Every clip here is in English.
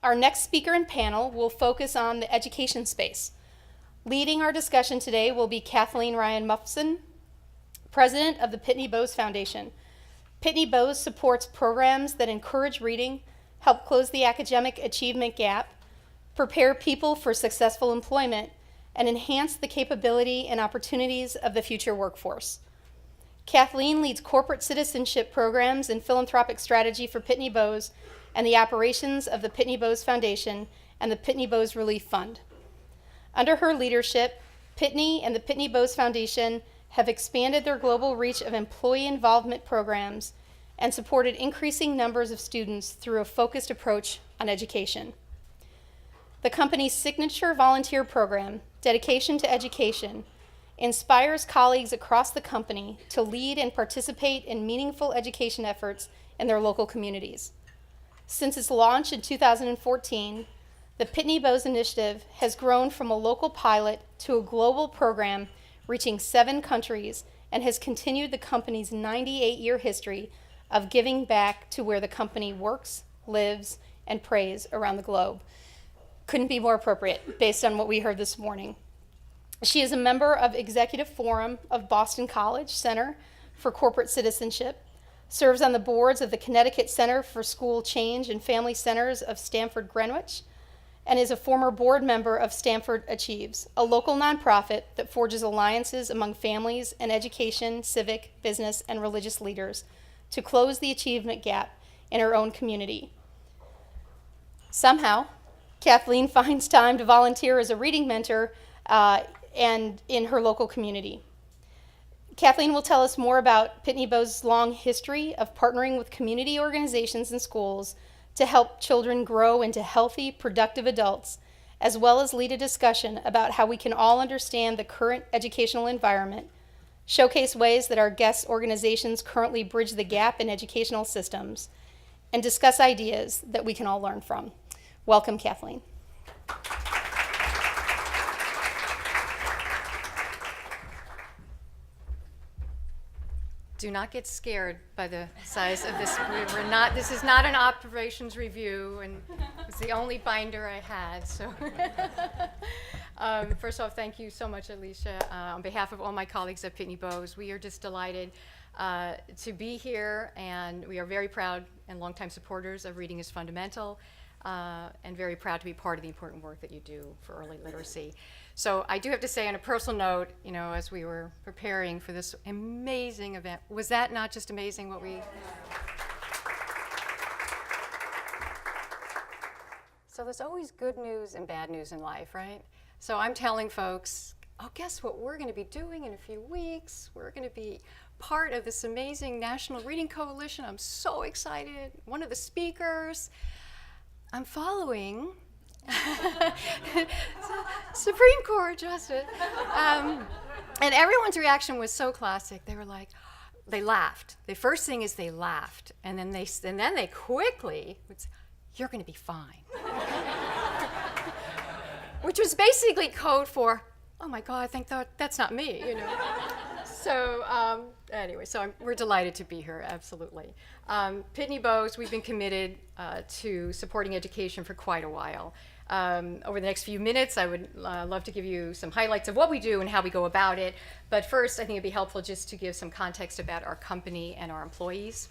Our next speaker and panel will focus on the education space. Leading our discussion today will be Kathleen Ryan Muffson, President of the Pitney Bowes Foundation. Pitney Bowes supports programs that encourage reading, help close the academic achievement gap, prepare people for successful employment, and enhance the capability and opportunities of the future workforce. Kathleen leads corporate citizenship programs and philanthropic strategy for Pitney Bowes and the operations of the Pitney Bowes Foundation and the Pitney Bowes Relief Fund. Under her leadership, Pitney and the Pitney Bowes Foundation have expanded their global reach of employee involvement programs and supported increasing numbers of students through a focused approach on education. The company's signature volunteer program, Dedication to Education, inspires colleagues across the company to lead and participate in meaningful education efforts in their local communities. Since its launch in 2014, the Pitney Bowes Initiative has grown from a local pilot to a global program reaching 7 countries and has continued the company's 98-year history of giving back to where the company works, lives, and prays around the globe. Couldn't be more appropriate based on what we heard this morning. She is a member of Executive Forum of Boston College Center for Corporate Citizenship, serves on the boards of the Connecticut Center for School Change and Family Centers of Stamford Greenwich, and is a former board member of Stamford Achieves, a local nonprofit that forges alliances among families and education, civic, business, and religious leaders to close the achievement gap in her own community. Somehow, Kathleen finds time to volunteer as a reading mentor and in her local community. Kathleen will tell us more about Pitney Bowes' long history of partnering with community organizations and schools to help children grow into healthy, productive adults, as well as lead a discussion about how we can all understand the current educational environment, showcase ways that our guest organizations currently bridge the gap in educational systems, and discuss ideas that we can all learn from. Welcome, Kathleen. Do not get scared by the size of this. This is not an operations review, and it's the only binder I had, so. First off, thank you so much, Alicia. On behalf of all my colleagues at Pitney Bowes, we are just delighted to be here, and we are very proud and longtime supporters of Reading is Fundamental, and very proud to be part of the important work that you do for early literacy. So I do have to say, on a personal note, you know, as we were preparing for this amazing event, was that not just amazing what we... So there's always good news and bad news in life, right? So I'm telling folks, oh, guess what we're going to be doing in a few weeks? We're going to be part of this amazing National Reading Coalition. I'm so excited. One of the speakers. I'm following Supreme Court Justice. And everyone's reaction was so classic. They were like, they laughed. The first thing is they laughed. And then they quickly would say, you're going to be fine. Which was basically code for, oh my God, I think that's not me, you know. So anyway, we're delighted to be here, absolutely. Pitney Bowes, we've been committed to supporting education for quite a while. Over the next few minutes, I would love to give you some highlights of what we do and how we go about it. But first, I think it'd be helpful just to give some context about our company and our employees.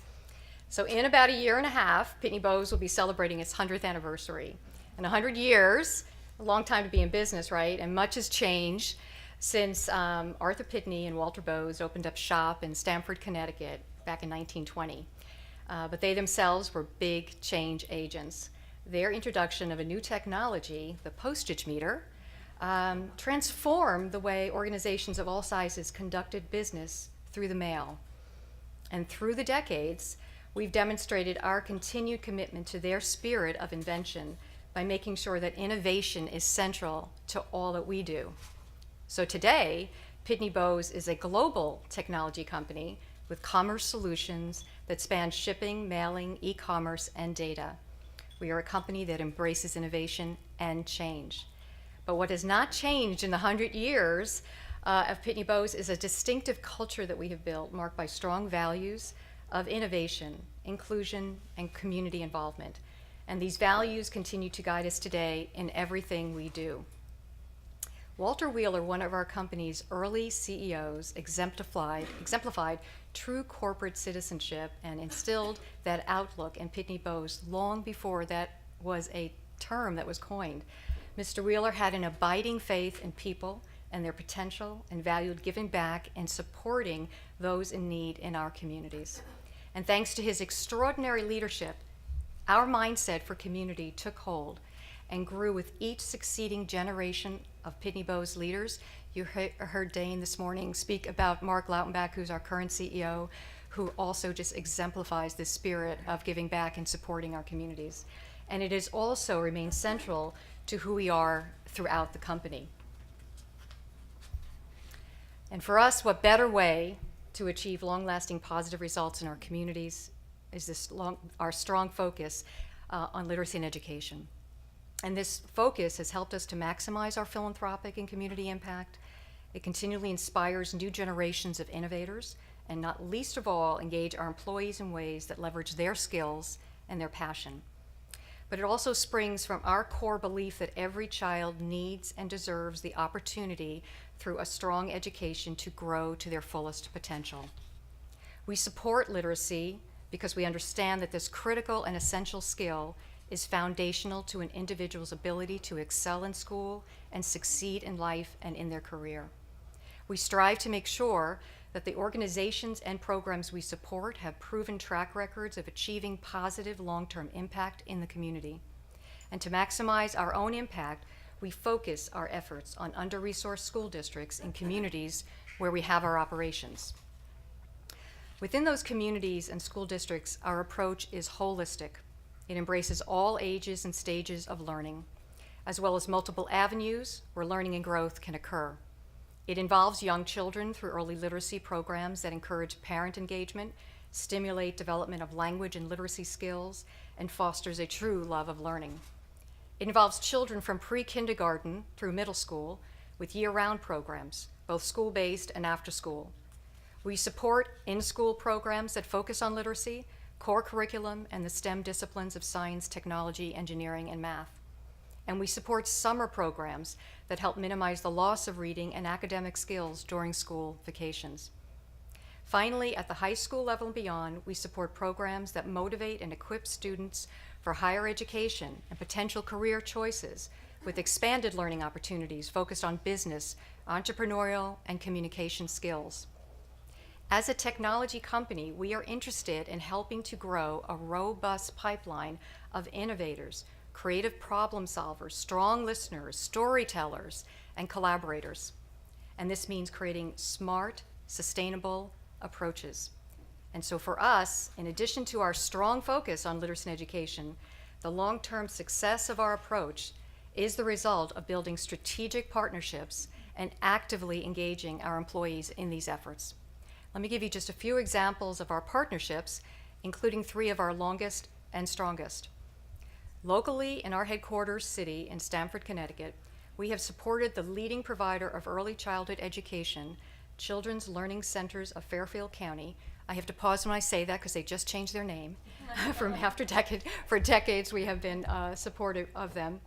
So in about a year and a half, Pitney Bowes will be celebrating its 100th anniversary. In 100 years, a long time to be in business, right? And much has changed since Arthur Pitney and Walter Bowes opened up shop in Stamford, Connecticut back in 1920. But they themselves were big change agents. Their introduction of a new technology, the postage meter, transformed the way organizations of all sizes conducted business through the mail. And through the decades, we've demonstrated our continued commitment to their spirit of invention by making sure that innovation is central to all that we do. So today, Pitney Bowes is a global technology company with commerce solutions that span shipping, mailing, e-commerce, and data. We are a company that embraces innovation and change. But what has not changed in the 100 years of Pitney Bowes is a distinctive culture that we have built, marked by strong values of innovation, inclusion, and community involvement. and these values continue to guide us today in everything we do. Walter Wheeler, one of our company's early CEOs, exemplified true corporate citizenship and instilled that outlook in Pitney Bowes long before that was a term that was coined. Mr. Wheeler had an abiding faith in people and their potential and valued giving back and supporting those in need in our communities. And thanks to his extraordinary leadership, our mindset for community took hold and grew with each succeeding generation of Pitney Bowes leaders. You heard Dane this morning speak about Mark Lautenbach, who's our current CEO, who also just exemplifies the spirit of giving back and supporting our communities. And it has also remained central to who we are throughout the company. And for us, what better way to achieve long-lasting positive results in our communities is our strong focus on literacy and education. And this focus has helped us to maximize our philanthropic and community impact. It continually inspires new generations of innovators, and not least of all, engage our employees in ways that leverage their skills and their passion. But it also springs from our core belief that every child needs and deserves the opportunity through a strong education to grow to their fullest potential. We support literacy because we understand that this critical and essential skill is foundational to an individual's ability to excel in school and succeed in life and in their career. We strive to make sure that the organizations and programs we support have proven track records of achieving positive long-term impact in the community. And to maximize our own impact, we focus our efforts on under-resourced school districts in communities where we have our operations. Within those communities and school districts, our approach is holistic. It embraces all ages and stages of learning, as well as multiple avenues where learning and growth can occur. It involves young children through early literacy programs that encourage parent engagement, stimulate development of language and literacy skills, and fosters a true love of learning. It involves children from pre-kindergarten through middle school with year-round programs, both school-based and after-school. We support in-school programs that focus on literacy, core curriculum, and the STEM disciplines of science, technology, engineering, and math. And we support summer programs that help minimize the loss of reading and academic skills during school vacations. Finally, at the high school level and beyond, we support programs that motivate and equip students for higher education and potential career choices with expanded learning opportunities focused on business, entrepreneurial, and communication skills. As a technology company, we are interested in helping to grow a robust pipeline of innovators, creative problem solvers, strong listeners, storytellers, and collaborators. And this means creating smart, sustainable approaches. And so for us, in addition to our strong focus on literacy and education, the long-term success of our approach is the result of building strategic partnerships and actively engaging our employees in these efforts. Let me give you just a few examples of our partnerships, including 3 of our longest and strongest. Locally, in our headquarters city in Stamford, Connecticut, we have supported the leading provider of early childhood education, Children's Learning Centers of Fairfield County. I have to pause when I say that because they just changed their name. For decades, we have been supportive of them.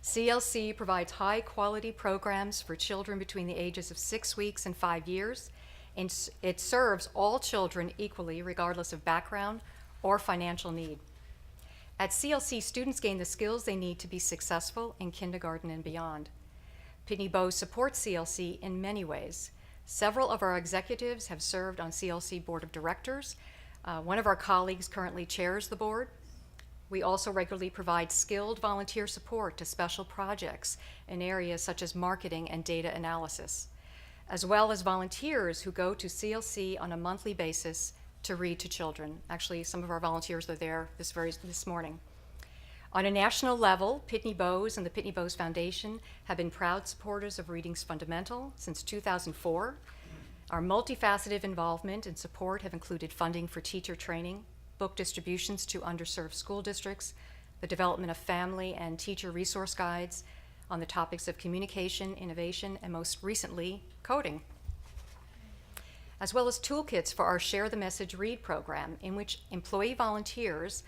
CLC provides high-quality programs for children between the ages of 6 weeks and 5 years. And it serves all children equally, regardless of background or financial need. At CLC, students gain the skills they need to be successful in kindergarten and beyond. Pitney Bowes supports CLC in many ways. Several of our executives have served on CLC Board of Directors. One of our colleagues currently chairs the board. We also regularly provide skilled volunteer support to special projects in areas such as marketing and data analysis, as well as volunteers who go to CLC on a monthly basis to read to children. Actually, some of our volunteers are there this morning. On a national level, Pitney Bowes and the Pitney Bowes Foundation have been proud supporters of Reading's Fundamental since 2004. Our multifaceted involvement and support have included funding for teacher training, book distributions to underserved school districts, the development of family and teacher resource guides on the topics of communication, innovation, and most recently, coding, as well as toolkits for our Share the Message Read program, in which employee volunteers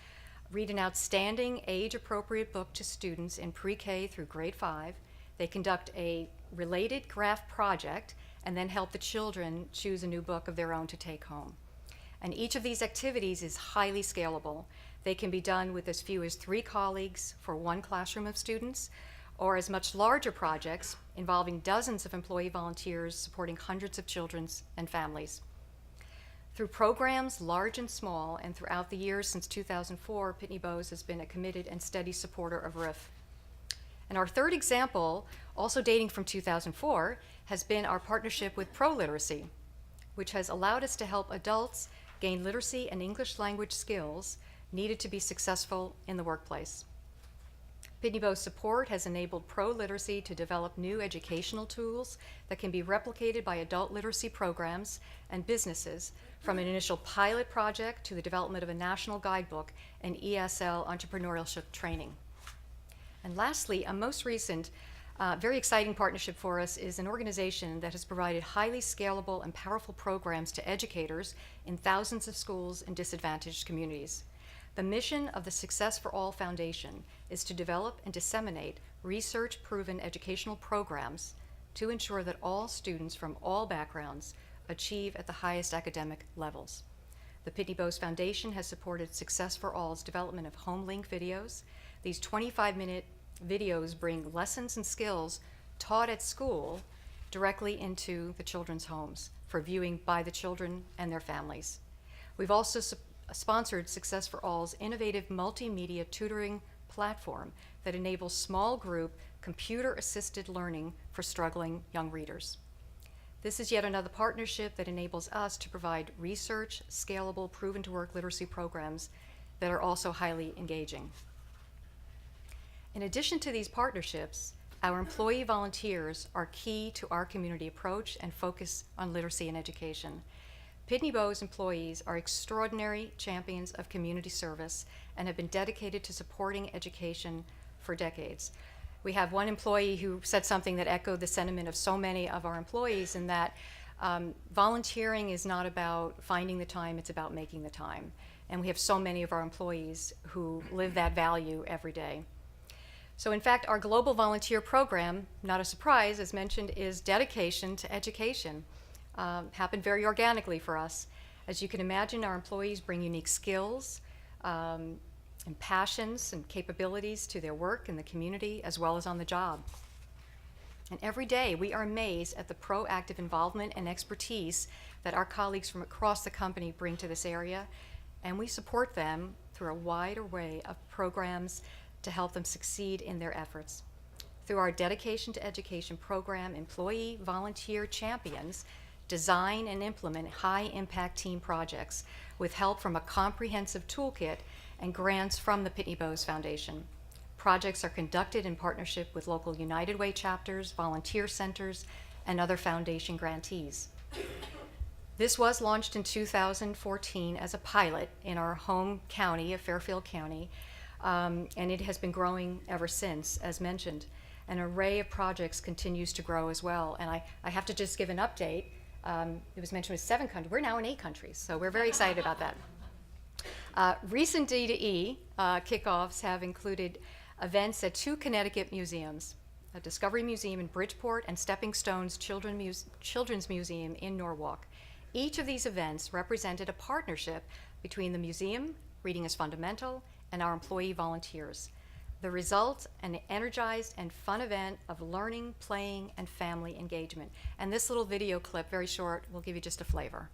read an outstanding age-appropriate book to students in pre-K through grade 5. They conduct a related craft project and then help the children choose a new book of their own to take home. And each of these activities is highly scalable. They can be done with as few as 3 colleagues for 1 classroom of students, or as much larger projects involving dozens of employee volunteers supporting hundreds of children and families. Through programs large and small, and throughout the years since 2004, Pitney Bowes has been a committed and steady supporter of RIF. And our third example, also dating from 2004, has been our partnership with ProLiteracy, which has allowed us to help adults gain literacy and English language skills needed to be successful in the workplace. Pitney Bowes support has enabled ProLiteracy to develop new educational tools that can be replicated by adult literacy programs and businesses, from an initial pilot project to the development of a national guidebook and ESL entrepreneurship training. And lastly, a most recent, very exciting partnership for us is an organization that has provided highly scalable and powerful programs to educators in thousands of schools in disadvantaged communities. The mission of the Success for All Foundation is to develop and disseminate research-proven educational programs to ensure that all students from all backgrounds achieve at the highest academic levels. The Pitney Bowes Foundation has supported Success for All's development of home link videos. These 25-minute videos bring lessons and skills taught at school directly into the children's homes for viewing by the children and their families. We've also sponsored Success for All's innovative multimedia tutoring platform that enables small group computer-assisted learning for struggling young readers. This is yet another partnership that enables us to provide research, scalable, proven-to-work literacy programs that are also highly engaging. In addition to these partnerships, our employee volunteers are key to our community approach and focus on literacy and education. Pitney Bowes employees are extraordinary champions of community service and have been dedicated to supporting education for decades. We have one employee who said something that echoed the sentiment of so many of our employees, in that volunteering is not about finding the time, it's about making the time. And we have so many of our employees who live that value every day. So in fact, our global volunteer program, not a surprise, as mentioned, is dedication to education. Happened very organically for us. As you can imagine, our employees bring unique skills and passions and capabilities to their work in the community as well as on the job. And every day we are amazed at the proactive involvement and expertise that our colleagues from across the company bring to this area, and we support them through a wide array of programs to help them succeed in their efforts. Through our Dedication to Education program, employee volunteer champions design and implement high-impact team projects with help from a comprehensive toolkit and grants from the Pitney Bowes Foundation. Projects are conducted in partnership with local United Way chapters, volunteer centers, and other foundation grantees. This was launched in 2014 as a pilot in our home county of Fairfield County, and it has been growing ever since, as mentioned. An array of projects continues to grow as well, and I have to just give an update. It was mentioned with 7 countries. We're now in 8 countries, so we're very excited about that. Recent D2E kickoffs have included events at 2 Connecticut museums, a Discovery Museum in Bridgeport and Stepping Stones Children's Museum in Norwalk. Each of these events represented a partnership between the museum, Reading is Fundamental, and our employee volunteers. The result, an energized and fun event of learning, playing, and family engagement. And this little video clip, very short, will give you just a flavor.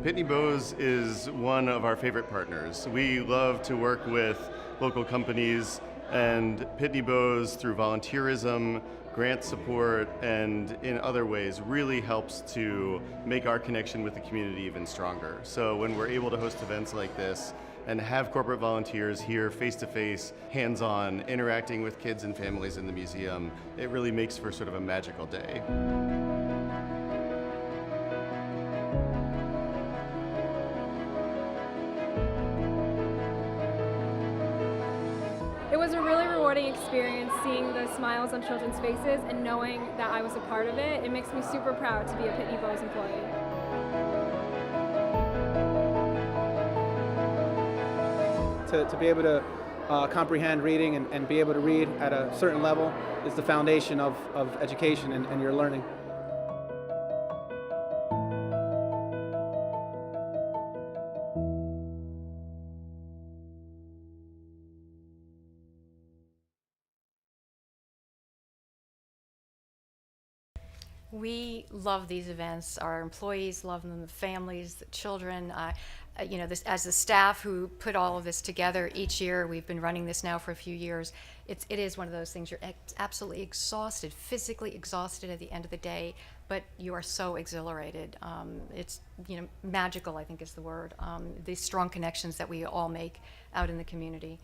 Pitney Bowes is one of our favorite partners. We love to work with local companies, and Pitney Bowes, through volunteerism, grant support, and in other ways, really helps to make our connection with the community even stronger. So when we're able to host events like this and have corporate volunteers here face-to-face, hands-on, interacting with kids and families in the museum, it really makes for sort of a magical day. It was a really rewarding experience. experience, seeing the smiles on children's faces and knowing that I was a part of it, it makes me super proud to be a Pitney Bowes employee. To be able to comprehend reading and be able to read at a certain level is the foundation of education and your learning. We love these events. Our employees love them, the families, the children. As the staff who put all of this together each year, we've been running this now for a few years. It is one of those things you're absolutely exhausted, physically exhausted at the end of the day, but you are so exhilarated. It's magical, I think is the word. These strong connections that we all make out in the community.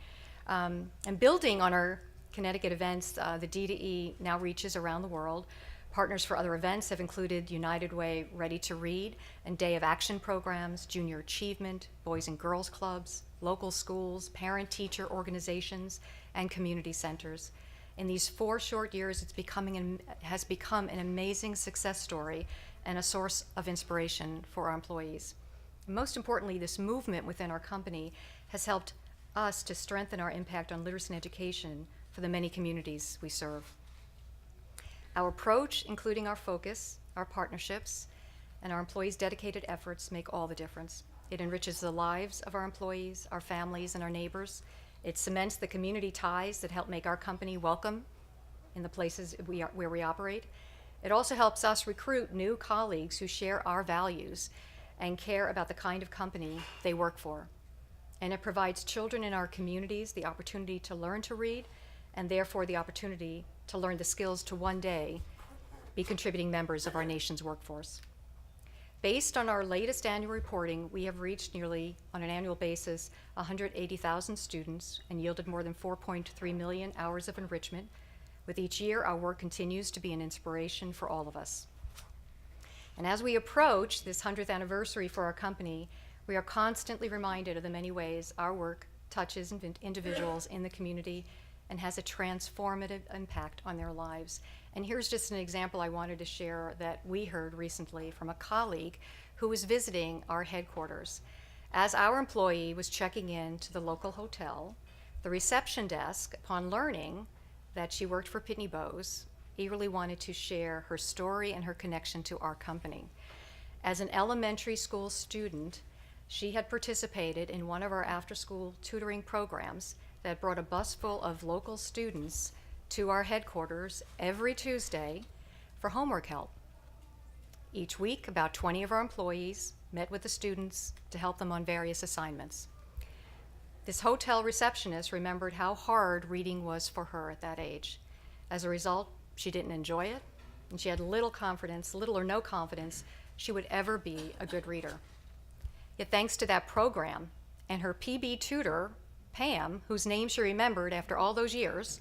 And building on our Connecticut events, the D2E now reaches around the world. Partners for other events have included United Way Ready to Read and Day of Action programs, Junior Achievement, Boys and Girls Clubs, local schools, parent-teacher organizations, and community centers. In these 4 short years, it has become an amazing success story and a source of inspiration for our employees. And most importantly, this movement within our company has helped us to strengthen our impact on literacy and education for the many communities we serve. Our approach, including our focus, our partnerships, and our employees' dedicated efforts make all the difference. It enriches the lives of our employees, our families, and our neighbors. It cements the community ties that help make our company welcome in the places where we operate. It also helps us recruit new colleagues who share our values and care about the kind of company they work for. And it provides children in our communities the opportunity to learn to read, and therefore the opportunity to learn the skills to one day be contributing members of our nation's workforce. Based on our latest annual reporting, we have reached nearly, on an annual basis, 180,000 students and yielded more than 4.3 million hours of enrichment. With each year, our work continues to be an inspiration for all of us. And as we approach this 100th anniversary for our company, we are constantly reminded of the many ways our work touches individuals in the community and has a transformative impact on their lives. And here's just an example I wanted to share that we heard recently from a colleague who was visiting our headquarters. As our employee was checking in to the local hotel, the reception desk, upon learning that she worked for Pitney Bowes, eagerly wanted to share her story and her connection to our company. As an elementary school student, she had participated in one of our after-school tutoring programs that brought a bus full of local students to our headquarters every Tuesday for homework help. Each week, about 20 of our employees met with the students to help them on various assignments. This hotel receptionist remembered how hard reading was for her at that age. As a result, she didn't enjoy it, and she had little or no confidence she would ever be a good reader. Yet thanks to that program and her PB tutor, Pam, whose name she remembered after all those years,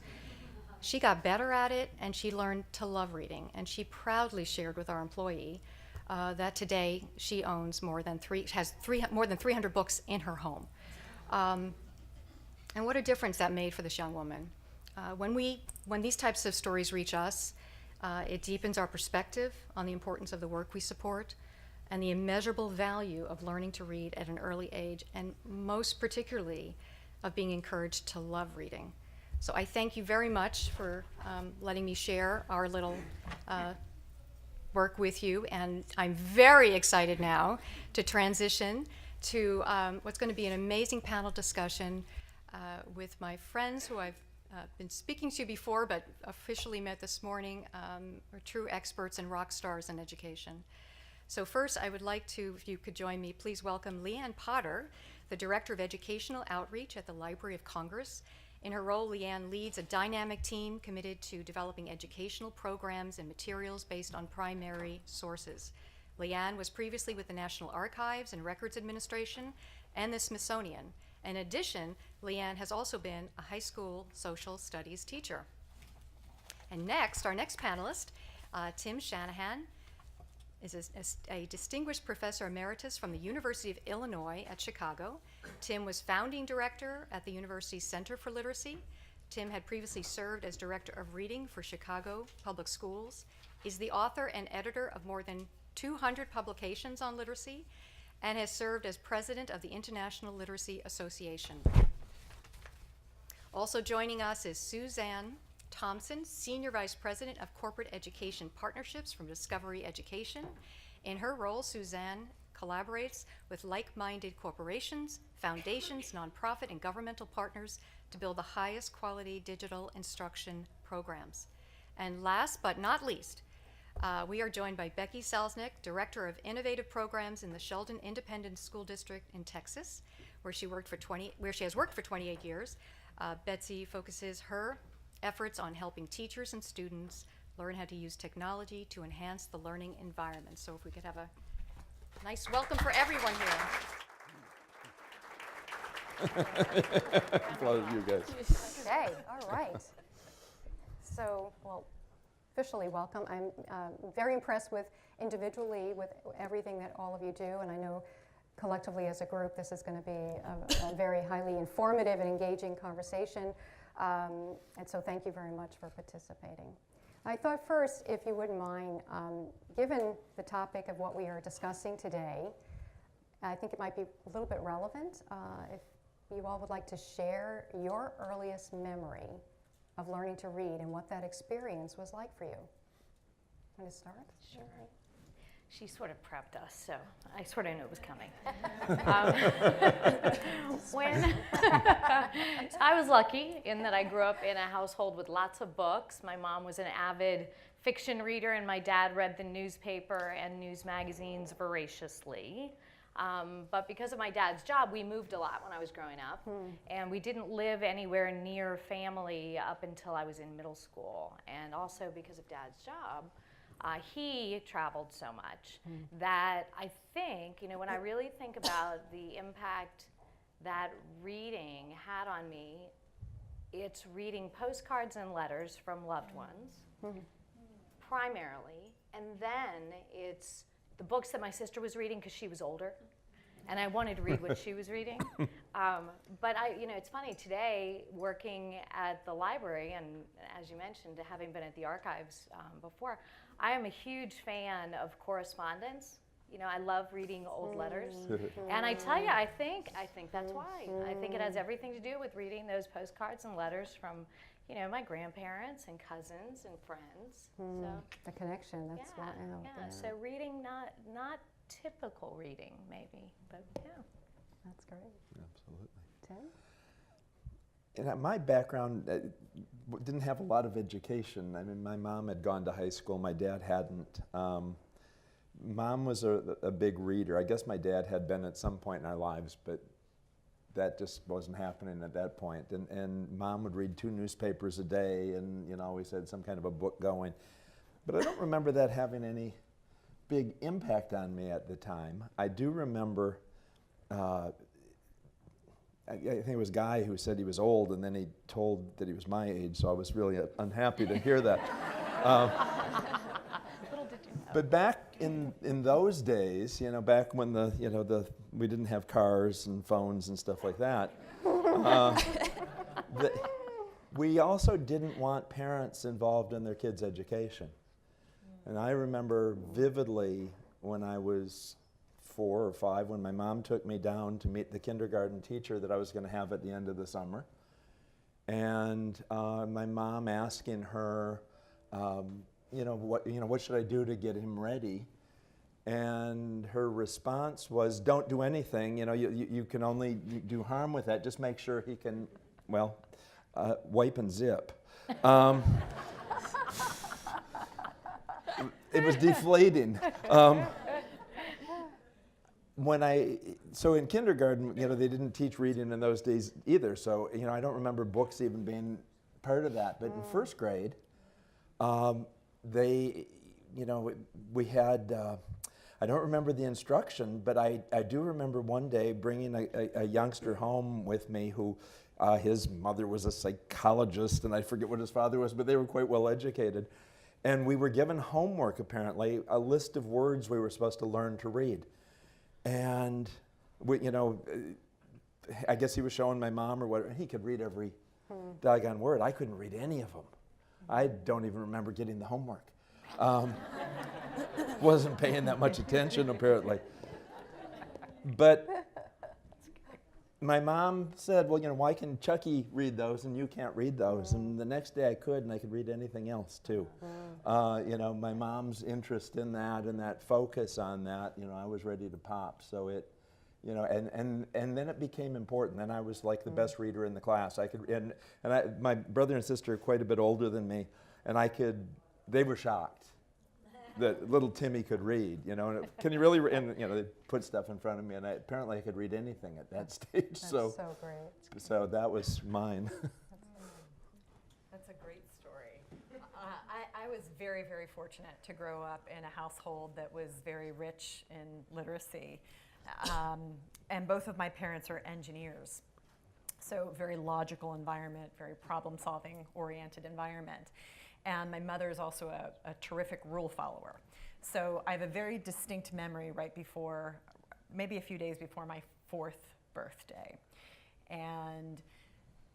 she got better at it and she learned to love reading. And she proudly shared with our employee that today she owns more than 300 books in her home. And what a difference that made for this young woman. When these types of stories reach us, it deepens our perspective on the importance of the work we support and the immeasurable value of learning to read at an early age, and most particularly of being encouraged to love reading. So I thank you very much for letting me share our little work with you, and I'm very excited now to transition to what's going to be an amazing panel discussion with my friends who I've been speaking to before but officially met this morning, are true experts and rock stars in education. So first, I would like to, if you could join me, please welcome Leanne Potter, the Director of Educational Outreach at the Library of Congress. In her role, Leanne leads a dynamic team committed to developing educational programs and materials based on primary sources. Leanne was previously with the National Archives and Records Administration and the Smithsonian. In addition, Leanne has also been a high school social studies teacher. And next, our next panelist, Tim Shanahan, is a distinguished professor emeritus from the University of Illinois at Chicago. Tim was founding director at the university's Center for Literacy. Tim had previously served as Director of Reading for Chicago Public Schools, is the author and editor of more than 200 publications on literacy, and has served as President of the International Literacy Association. Also joining us is Suzanne Thompson, Senior Vice President of Corporate Education Partnerships from Discovery Education. In her role, Suzanne collaborates with like-minded corporations, foundations, nonprofit, and governmental partners to build the highest quality digital instruction programs. And last but not least, we are joined by Becky Selznick, Director of Innovative Programs in the Sheldon Independent School District in Texas, where she has worked for 28 years. Betsy focuses her efforts on helping teachers and students learn how to use technology to enhance the learning environment. So if we could have a nice welcome for everyone here. Applaud you guys. Okay, all right. So, well, officially welcome. I'm very impressed individually with everything that all of you do, and I know collectively as a group this is going to be a very highly informative and engaging conversation, and so thank you very much for participating. I thought first, if you wouldn't mind, given the topic of what we are discussing today, I think it might be a little bit relevant if you all would like to share your earliest memory of learning to read and what that experience was like for you. Want to start? Sure. She sort of prepped us, so I sort of knew it was coming. When I was lucky in that I grew up in a household with lots of books. My mom was an avid fiction reader, and my dad read the newspaper and news magazines voraciously. But because of my dad's job, we moved a lot when I was growing up, and we didn't live anywhere near family up until I was in middle school. And also because of Dad's job, he traveled so much that I think, when I really think about the impact that reading had on me, it's reading postcards and letters from loved ones, primarily, and then it's the books that my sister was reading because she was older, and I wanted to read what she was reading. But it's funny, today, working at the library, and as you mentioned, having been at the archives before, I am a huge fan of correspondence. I love reading old letters. And I tell you, I think that's why. I think it has everything to do with reading those postcards and letters from, my grandparents and cousins and friends. So The connection, that's yeah. So reading, not typical reading, maybe, but yeah. That's great. Absolutely. Tim? And my background didn't have a lot of education. I mean, my mom had gone to high school, my dad hadn't. Mom was a big reader. I guess my dad had been at some point in our lives, but that just wasn't happening at that point. And Mom would read 2 newspapers a day and, always had some kind of a book going. But I don't remember that having any big impact on me at the time. I do remember, I think it was a guy who said he was old, and then he told that he was my age, so I was really unhappy to hear that. Little did you know. But back in those days, back when we didn't have cars and phones and stuff like that, we also didn't want parents involved in their kids' education. And I remember vividly when I was 4 or 5, when my mom took me down to meet the kindergarten teacher that I was going to have at the end of the summer. And my mom asking her, what should I do to get him ready? And her response was, don't do anything. You can only do harm with that. Just make sure he can, wipe and zip. It was deflating. So in kindergarten, they didn't teach reading in those days either. So, I don't remember books even being part of that. But in first grade, we had, I don't remember the instruction, but I do remember one day bringing a youngster home with me who, his mother was a psychologist, and I forget what his father was, but they were quite well educated. And we were given homework, apparently, a list of words we were supposed to learn to read. And, I guess he was showing my mom or whatever, he could read every Doggone word, I couldn't read any of them. I don't even remember getting the homework. Wasn't paying that much attention, apparently. But my mom said, well, why can Chucky read those and you can't read those? And the next day I could, and I could read anything else too. My mom's interest in that and that focus on that, I was ready to pop. So it, and then it became important. Then I was like the best reader in the class. I could, my brother and sister are quite a bit older than me, and they were shocked that little Timmy could read, can you really read? And, they put stuff in front of me, and apparently I could read anything at that stage. That's so great. So that was mine. That's a great story. I was very, very fortunate to grow up in a household that was very rich in literacy. And both of my parents are engineers. So very logical environment, very problem-solving oriented environment. And my mother is also a terrific rule follower. So I have a very distinct memory right before, maybe a few days before my 4th birthday. And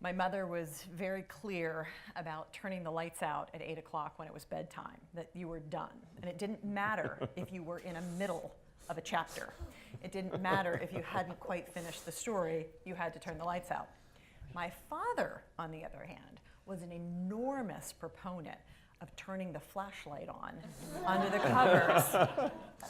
my mother was very clear about turning the lights out at 8 o'clock when it was bedtime, that you were done. And it didn't matter if you were in the middle of a chapter. It didn't matter if you hadn't quite finished the story, you had to turn the lights out. My father, on the other hand, was an enormous proponent of turning the flashlight on under the covers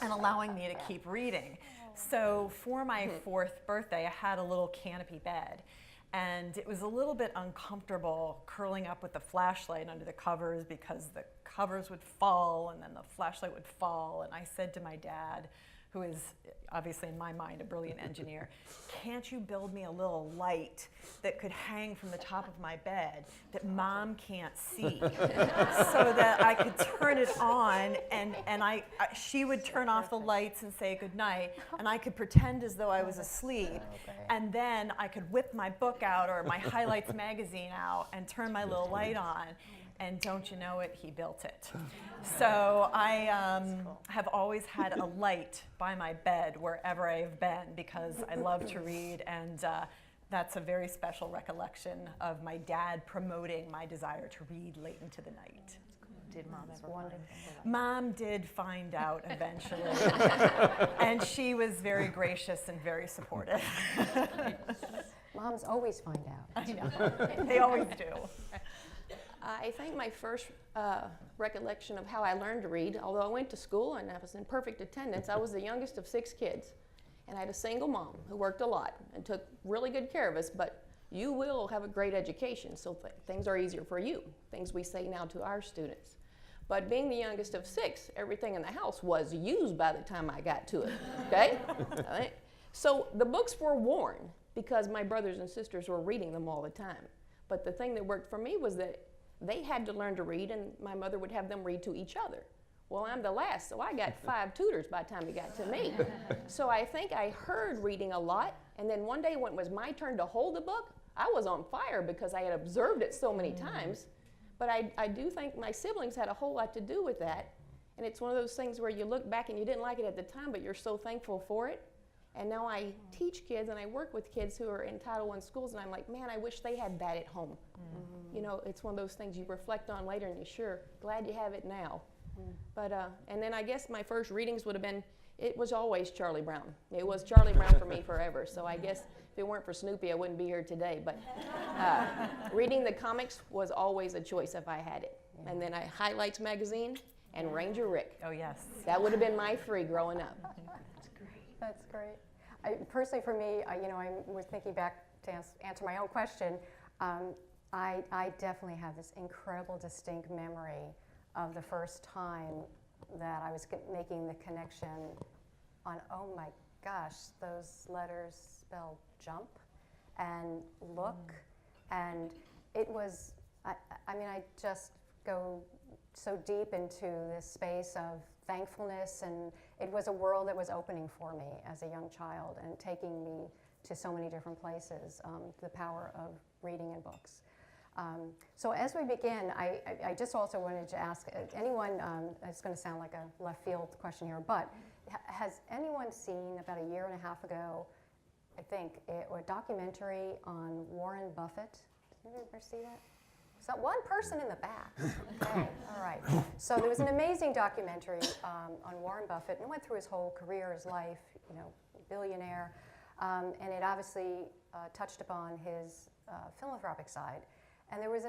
and allowing me to keep reading. So for my 4th birthday, I had a little canopy bed. And it was a little bit uncomfortable curling up with the flashlight under the covers because the covers would fall and then the flashlight would fall. And I said to my dad, who is obviously in my mind a brilliant engineer, can't you build me a little light that could hang from the top of my bed that Mom can't see so that I could turn it on and she would turn off the lights and say goodnight and I could pretend as though I was asleep and then I could whip my book out or my highlights magazine out and turn my little light on. And don't you know it, he built it. So I have always had a light by my bed wherever I've been because I love to read, and that's a very special recollection of my dad promoting my desire to read late into the night. Did Mom ever find out? Mom did find out eventually, and she was very gracious and very supportive. Moms always find out. I know, they always do. I think my first recollection of how I learned to read, although I went to school and I was in perfect attendance, I was the youngest of 6 kids. And I had a single mom who worked a lot and took really good care of us, but you will have a great education, so things are easier for you, things we say now to our students. But being the youngest of 6, everything in the house was used by the time I got to it, okay? So the books were worn because my brothers and sisters were reading them all the time. But the thing that worked for me was that they had to learn to read, and my mother would have them read to each other. Well, I'm the last, so I got 5 tutors by the time it got to me. So I think I heard reading a lot, and then one day when it was my turn to hold the book, I was on fire because I had observed it so many times. But I do think my siblings had a whole lot to do with that. And it's one of those things where you look back and you didn't like it at the time, but you're so thankful for it. And now I teach kids and I work with kids who are in Title I schools, and I'm like, man, I wish they had that at home. You know, it's one of those things you reflect on later and you're sure glad you have it now. But, and then I guess my first readings would have been, it was always Charlie Brown. It was Charlie Brown for me forever. So I guess if it weren't for Snoopy, I wouldn't be here today. But reading the comics was always a choice if I had it. And then Highlights magazine and Ranger Rick. Oh, yes. That would have been my 3 growing up. That's great. Personally, for me, I was thinking back to answer my own question. I definitely have this incredible, distinct memory of the first time that I was making the connection on, oh my gosh, those letters spell jump and look. And it was, I mean, I just go so deep into this space of thankfulness, and it was a world that was opening for me as a young child and taking me to so many different places, the power of reading and books. So as we begin, I just also wanted to ask anyone, it's going to sound like a left field question here, but has anyone seen about a year and a half ago, I think, a documentary on Warren Buffett? Did you ever see that? So one person in the back. Okay, all right. So there was an amazing documentary on Warren Buffett, and it went through his whole career, his life, you know, billionaire, and it obviously touched upon his philanthropic side. And there was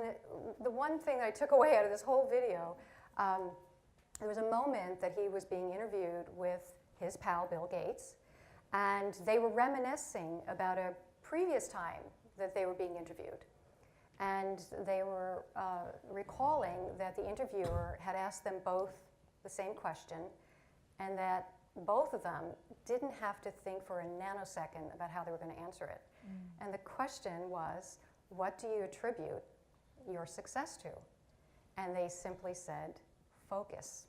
the one thing that I took away out of this whole video, there was a moment that he was being interviewed with his pal Bill Gates, and they were reminiscing about a previous time that they were being interviewed. And they were recalling that the interviewer had asked them both the same question, and that both of them didn't have to think for a nanosecond about how they were going to answer it. And the question was, what do you attribute your success to? And they simply said, focus.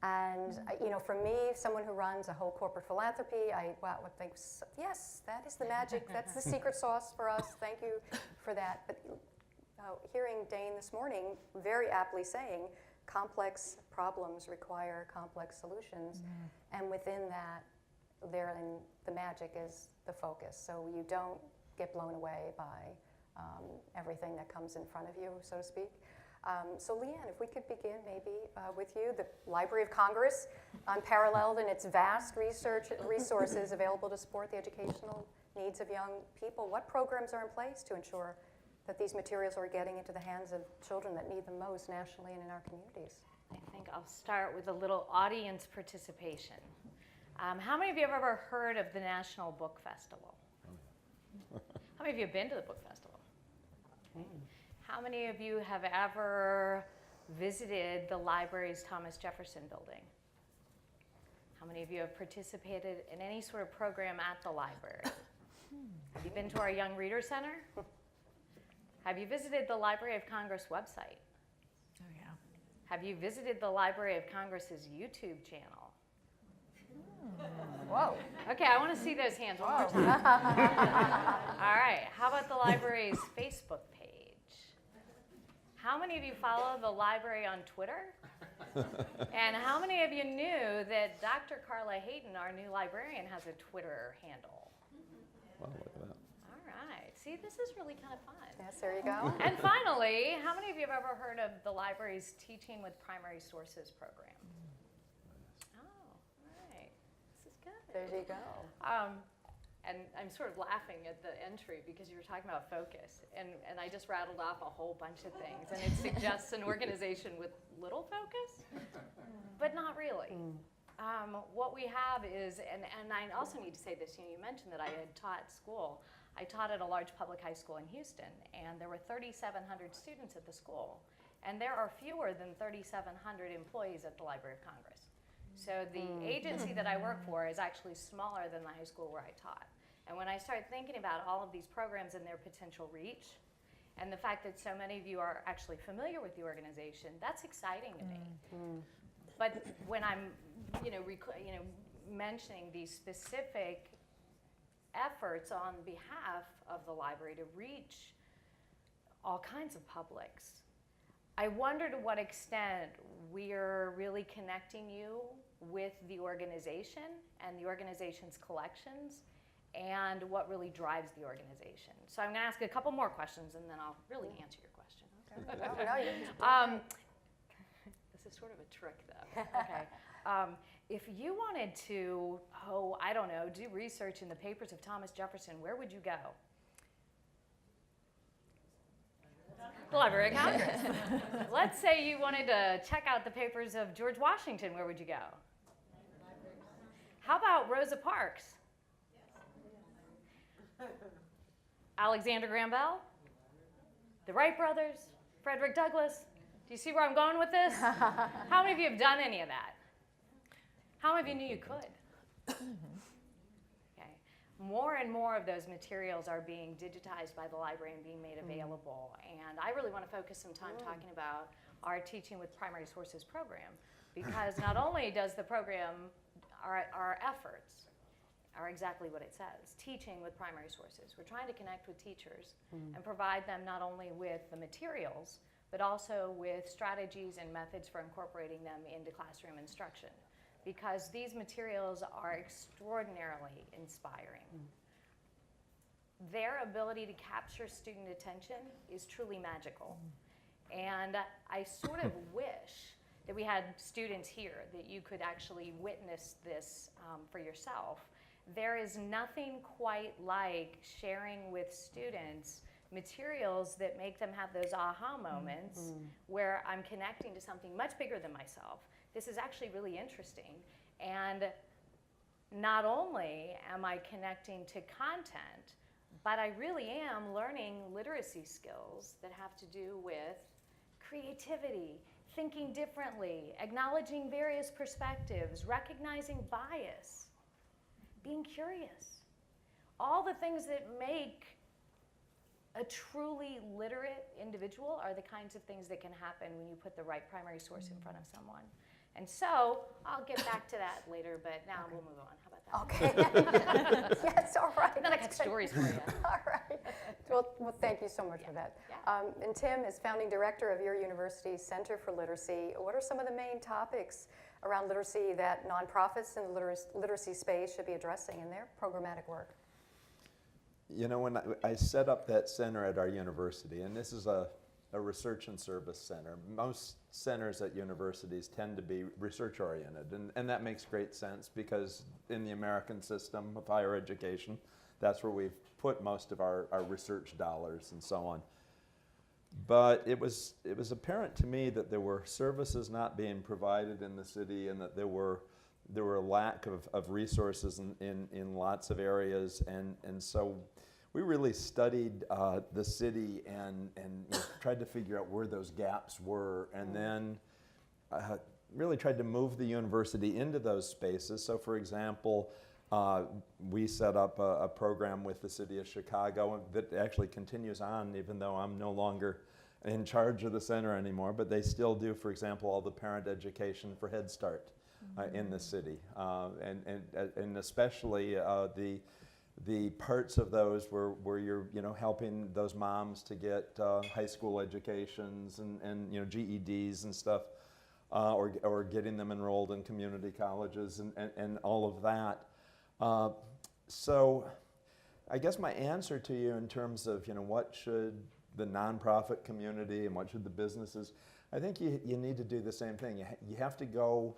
And you know, for me, someone who runs a whole corporate philanthropy, I would think, yes, that is the magic. That's the secret sauce for us. Thank you for that. But hearing Dane this morning very aptly saying, complex problems require complex solutions, and within that, therein the magic is the focus. So you don't get blown away by everything that comes in front of you, so to speak. So Leanne, if we could begin maybe with you. The Library of Congress, unparalleled in its vast research resources available to support the educational needs of young people. What programs are in place to ensure that these materials are getting into the hands of children that need them most nationally and in our communities? I think I'll start with a little audience participation. How many of you have ever heard of the National Book Festival? How many of you have been to the book festival? Okay. How many of you have ever visited the library's Thomas Jefferson building? How many of you have participated in any sort of program at the library? Have you been to our Young Reader Center? Have you visited the Library of Congress website? Oh, yeah. Have you visited the Library of Congress's YouTube channel? Whoa. Okay, I want to see those hands one more time. All right, how about the library's Facebook page? How many of you follow the library on Twitter? And how many of you knew that Dr. Carla Hayden, our new librarian, has a Twitter handle? Wow, look at that. All right, see, this is really kind of fun. Yes, there you go. And finally, how many of you have ever heard of the library's Teaching with Primary Sources program? Oh, all right, this is good. There you go. And I'm sort of laughing at the entry because you were talking about focus, and I just rattled off a whole bunch of things, and it suggests an organization with little focus, but not really. What we have is, and I also need to say this, you mentioned that I had taught school. I taught at a large public high school in Houston, and there were 3,700 students at the school, and there are fewer than 3,700 employees at the Library of Congress. So the agency that I work for is actually smaller than the high school where I taught. And when I started thinking about all of these programs and their potential reach, and the fact that so many of you are actually familiar with the organization, that's exciting to me. But when I'm, mentioning these specific efforts on behalf of the library to reach all kinds of publics, I wonder to what extent we're really connecting you with the organization and the organization's collections and what really drives the organization. So I'm going to ask a couple more questions and then I'll really answer your question. Okay. This is sort of a trick though. Okay. If you wanted to, do research in the papers of Thomas Jefferson, where would you go? The Library of Congress. Let's say you wanted to check out the papers of George Washington, where would you go? How about Rosa Parks? Alexander Graham Bell? The Wright brothers? Frederick Douglass? Do you see where I'm going with this? How many of you have done any of that? How many of you knew you could? Okay. More and more of those materials are being digitized by the library and being made available. And I really want to focus some time talking about our Teaching with Primary Sources program, because not only does the program, our efforts are exactly what it says, teaching with primary sources. We're trying to connect with teachers and provide them not only with the materials, but also with strategies and methods for incorporating them into classroom instruction, because these materials are extraordinarily inspiring. their ability to capture student attention is truly magical. And I sort of wish that we had students here, that you could actually witness this for yourself. There is nothing quite like sharing with students materials that make them have those aha moments where I'm connecting to something much bigger than myself. This is actually really interesting. And not only am I connecting to content, but I really am learning literacy skills that have to do with creativity, thinking differently, acknowledging various perspectives, recognizing bias, being curious. All the things that make a truly literate individual are the kinds of things that can happen when you put the right primary source in front of someone. And so I'll get back to that later, but now we'll move on. How about that? Okay. Yes, all right. Then I got stories for you. All right. Well, thank you so much for that. Yeah. And Tim is founding director of your university's Center for Literacy. What are some of the main topics around literacy that nonprofits in the literacy space should be addressing in their programmatic work? You know, when I set up that center at our university, and this is a research and service center. Most centers at universities tend to be research oriented, and that makes great sense because in the American system of higher education, that's where we've put most of our research dollars and so on. But it was apparent to me that there were services not being provided in the city, and that there were a lack of resources in lots of areas, and so we really studied the city and tried to figure out where those gaps were, and then really tried to move the university into those spaces. So for example, we set up a program with the city of Chicago that actually continues on, even though I'm no longer in charge of the center anymore, but they still do, for example, all the parent education for Head Start in the city, and especially the parts of those where you're helping those moms to get high school educations and GEDs and stuff, or getting them enrolled in community colleges and all of that. So I guess my answer to you in terms of what should the nonprofit community and what should the businesses, I think you need to do the same thing. You have to go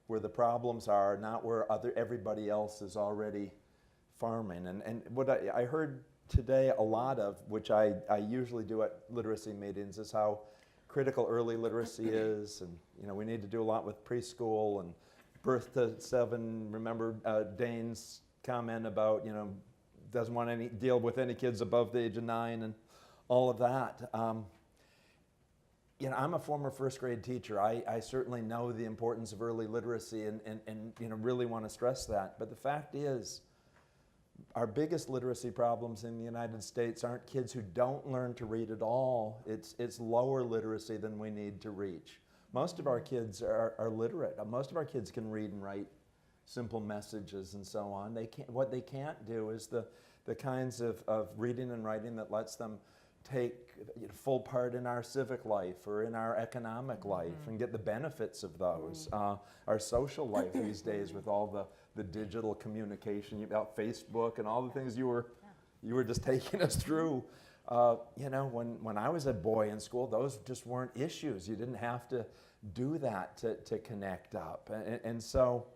where the problems are, not where everybody else is already farming. And what I heard today a lot of, which I usually do at literacy meetings, is how critical early literacy is, and we need to do a lot with preschool and birth to 7. Remember Dane's comment about doesn't want any deal with any kids above the age of 9 and all of that. I'm a former first grade teacher. I certainly know the importance of early literacy and really want to stress that. But the fact is, our biggest literacy problems in the United States aren't kids who don't learn to read at all. It's lower literacy than we need to reach. Most of our kids are literate. Most of our kids can read and write simple messages and so on. What they can't do is the kinds of reading and writing that lets them take full part in our civic life or in our economic life and get the benefits of those. Our social life these days with all the digital communication about Facebook and all the things you were just taking us through. When I was a boy in school, those just weren't issues. You didn't have to do that to connect up. And so,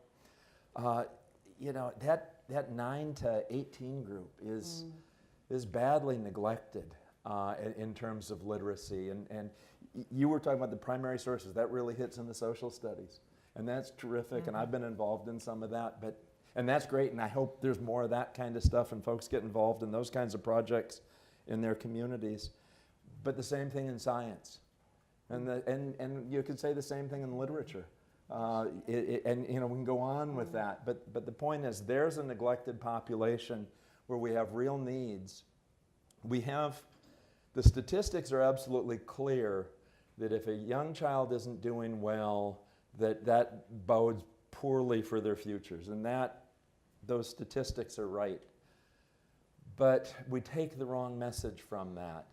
that 9 to 18 group is badly neglected in terms of literacy. And you were talking about the primary sources. That really hits in the social studies. And that's terrific, and I've been involved in some of that. And that's great, and I hope there's more of that kind of stuff and folks get involved in those kinds of projects in their communities. But the same thing in science. And you could say the same thing in literature. And we can go on with that. But the point is, there's a neglected population where we have real needs. The statistics are absolutely clear that if a young child isn't doing well, that bodes poorly for their futures, and those statistics are right. But we take the wrong message from that.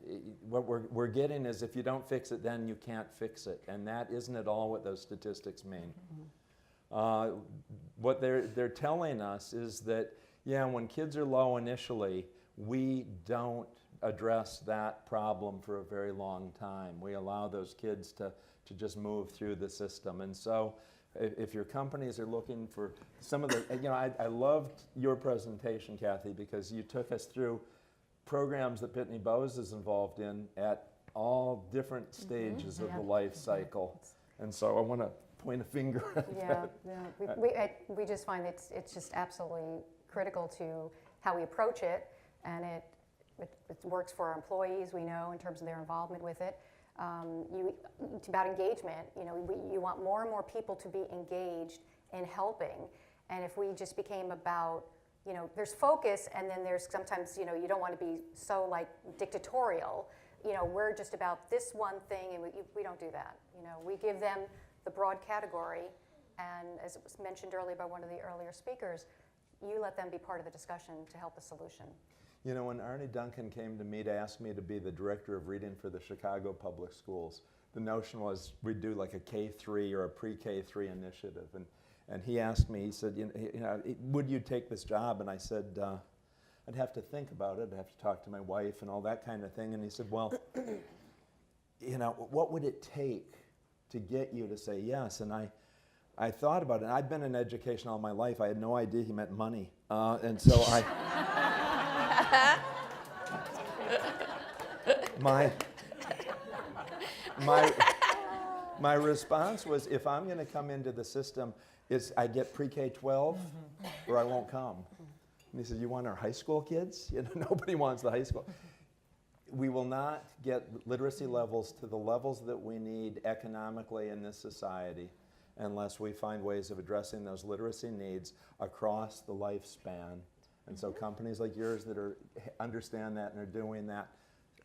What we're getting is, if you don't fix it, then you can't fix it, and that isn't at all what those statistics mean. What they're telling us is that, when kids are low initially, we don't address that problem for a very long time. We allow those kids to just move through the system. And so if your companies are looking for some of the, I loved your presentation, Kathy, because you took us through programs that Pitney Bowes is involved in at all different stages of the life cycle. And so I want to point a finger at that. We just find it's just absolutely critical to how we approach it, and it works for our employees, we know, in terms of their involvement with it. It's about engagement. You want more and more people to be engaged in helping, and if we just became about, there's focus, and then there's sometimes, you don't want to be so like dictatorial. We're just about this one thing, and we don't do that. We give them the broad category, and as it was mentioned earlier by one of the earlier speakers, you let them be part of the discussion to help the solution. When Arnie Duncan came to me to ask me to be the director of reading for the Chicago Public Schools, the notion was we'd do like a K-3 or a pre-K-3 initiative. And he asked me, he said, would you take this job? And I said, I'd have to think about it. I'd have to talk to my wife and all that kind of thing. And he said, well, what would it take to get you to say yes? And I thought about it. I've been in education all my life. I had no idea he meant money. And so my response was, if I'm going to come into the system, I get pre-K-12 or I won't come. And he said, you want our high school kids? Nobody wants the high school. We will not get literacy levels to the levels that we need economically in this society unless we find ways of addressing those literacy needs across the lifespan. And so companies like yours that understand that and are doing that,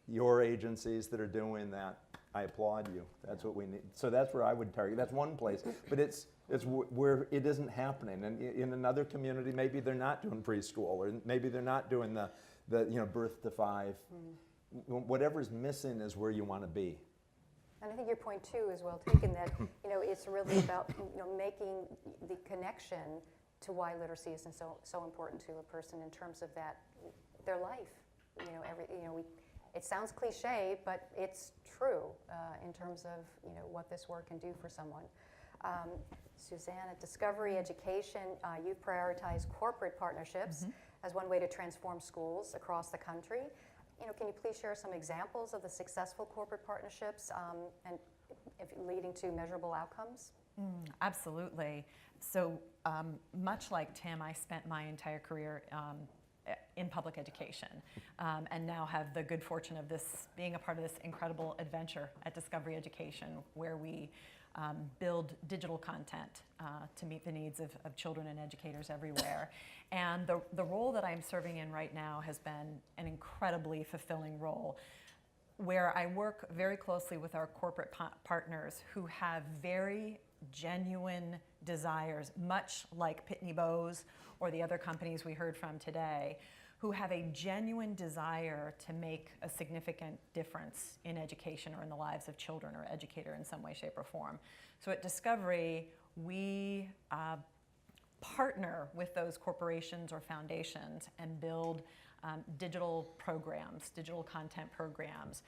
your agencies that are doing that, I applaud you. That's what we need. So that's where I would target. That's one place. But it's where it isn't happening. And in another community, maybe they're not doing preschool, or maybe they're not doing the birth to 5. Whatever's missing is where you want to be. And I think your point too is well taken, that it's really about making the connection to why literacy is so important to a person in terms of their life. It sounds cliche, but it's true in terms of what this work can do for someone. Suzanne, at Discovery Education, you've prioritized corporate partnerships as one way to transform schools across the country. Can you please share some examples of the successful corporate partnerships and leading to measurable outcomes? Absolutely. So much like Tim, I spent my entire career in public education, and now have the good fortune of being a part of this incredible adventure at Discovery Education, where we build digital content to meet the needs of children and educators everywhere. And the role that I'm serving in right now has been an incredibly fulfilling role, where I work very closely with our corporate partners who have very genuine desires, much like Pitney Bowes or the other companies we heard from today, who have a genuine desire to make a significant difference in education or in the lives of children or educator in some way, shape, or form. So at Discovery, we partner with those corporations or foundations and build digital programs, digital content programs.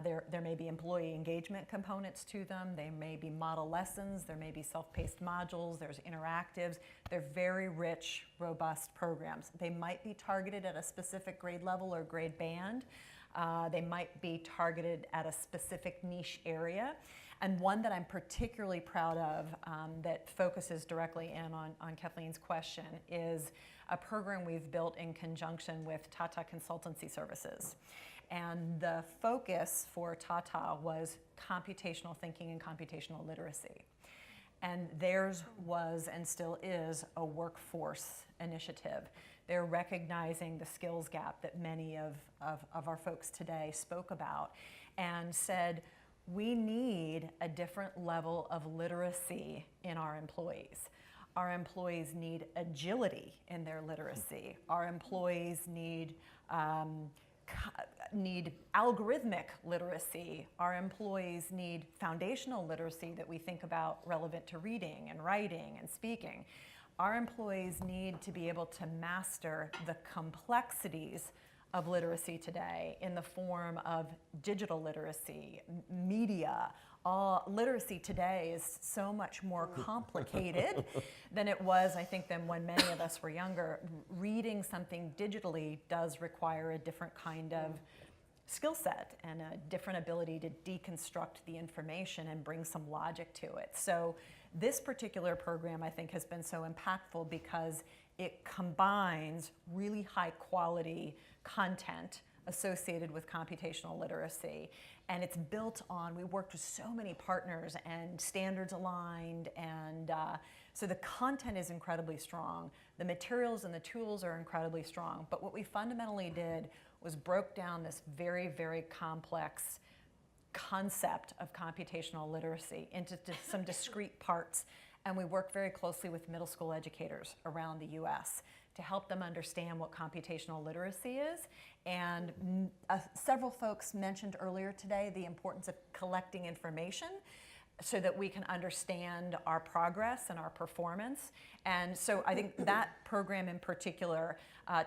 There may be employee engagement components to them. They may be model lessons. There may be self-paced modules. There's interactives. They're very rich, robust programs. They might be targeted at a specific grade level or grade band. They might be targeted at a specific niche area. And one that I'm particularly proud of that focuses directly in on Kathleen's question is a program we've built in conjunction with Tata Consultancy Services. And the focus for Tata was computational thinking and computational literacy. And theirs was and still is a workforce initiative. They're recognizing the skills gap that many of our folks today spoke about and said, we need a different level of literacy in our employees. Our employees need agility in their literacy. Our employees need algorithmic literacy. Our employees need foundational literacy that we think about relevant to reading and writing and speaking. Our employees need to be able to master the complexities of literacy today in the form of digital literacy, media. Literacy today is so much more complicated than it was, I think, than when many of us were younger. Reading something digitally does require a different kind of skill set and a different ability to deconstruct the information and bring some logic to it. So this particular program, I think, has been so impactful because it combines really high quality content associated with computational literacy. And it's built on, we worked with so many partners and standards aligned, and so the content is incredibly strong. The materials and the tools are incredibly strong. But what we fundamentally did was broke down this very, very complex concept of computational literacy into some discrete parts. And we work very closely with middle school educators around the US to help them understand what computational literacy is. And several folks mentioned earlier today the importance of collecting information so that we can understand our progress and our performance. And so I think that program in particular,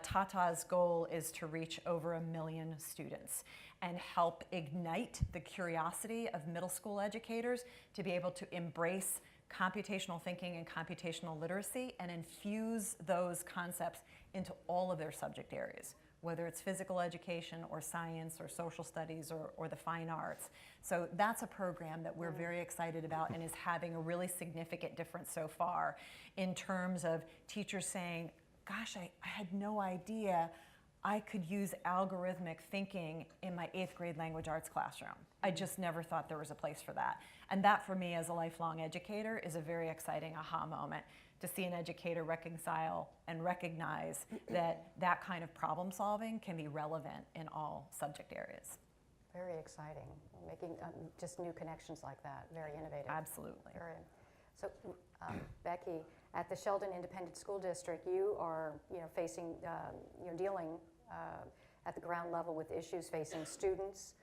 Tata's goal is to reach over 1 million students and help ignite the curiosity of middle school educators to be able to embrace computational thinking and computational literacy and infuse those concepts into all of their subject areas, whether it's physical education or science or social studies or the fine arts. So that's a program that we're very excited about and is having a really significant difference so far in terms of teachers saying, gosh, I had no idea I could use algorithmic thinking in my 8th grade language arts classroom. I just never thought there was a place for that. And that for me as a lifelong educator is a very exciting aha moment to see an educator reconcile and recognize that that kind of problem solving can be relevant in all subject areas. Very exciting. Making just new connections like that. Very innovative. Absolutely. So, Becky, at the Sheldon Independent School District, you are facing, dealing at the ground level with issues facing students,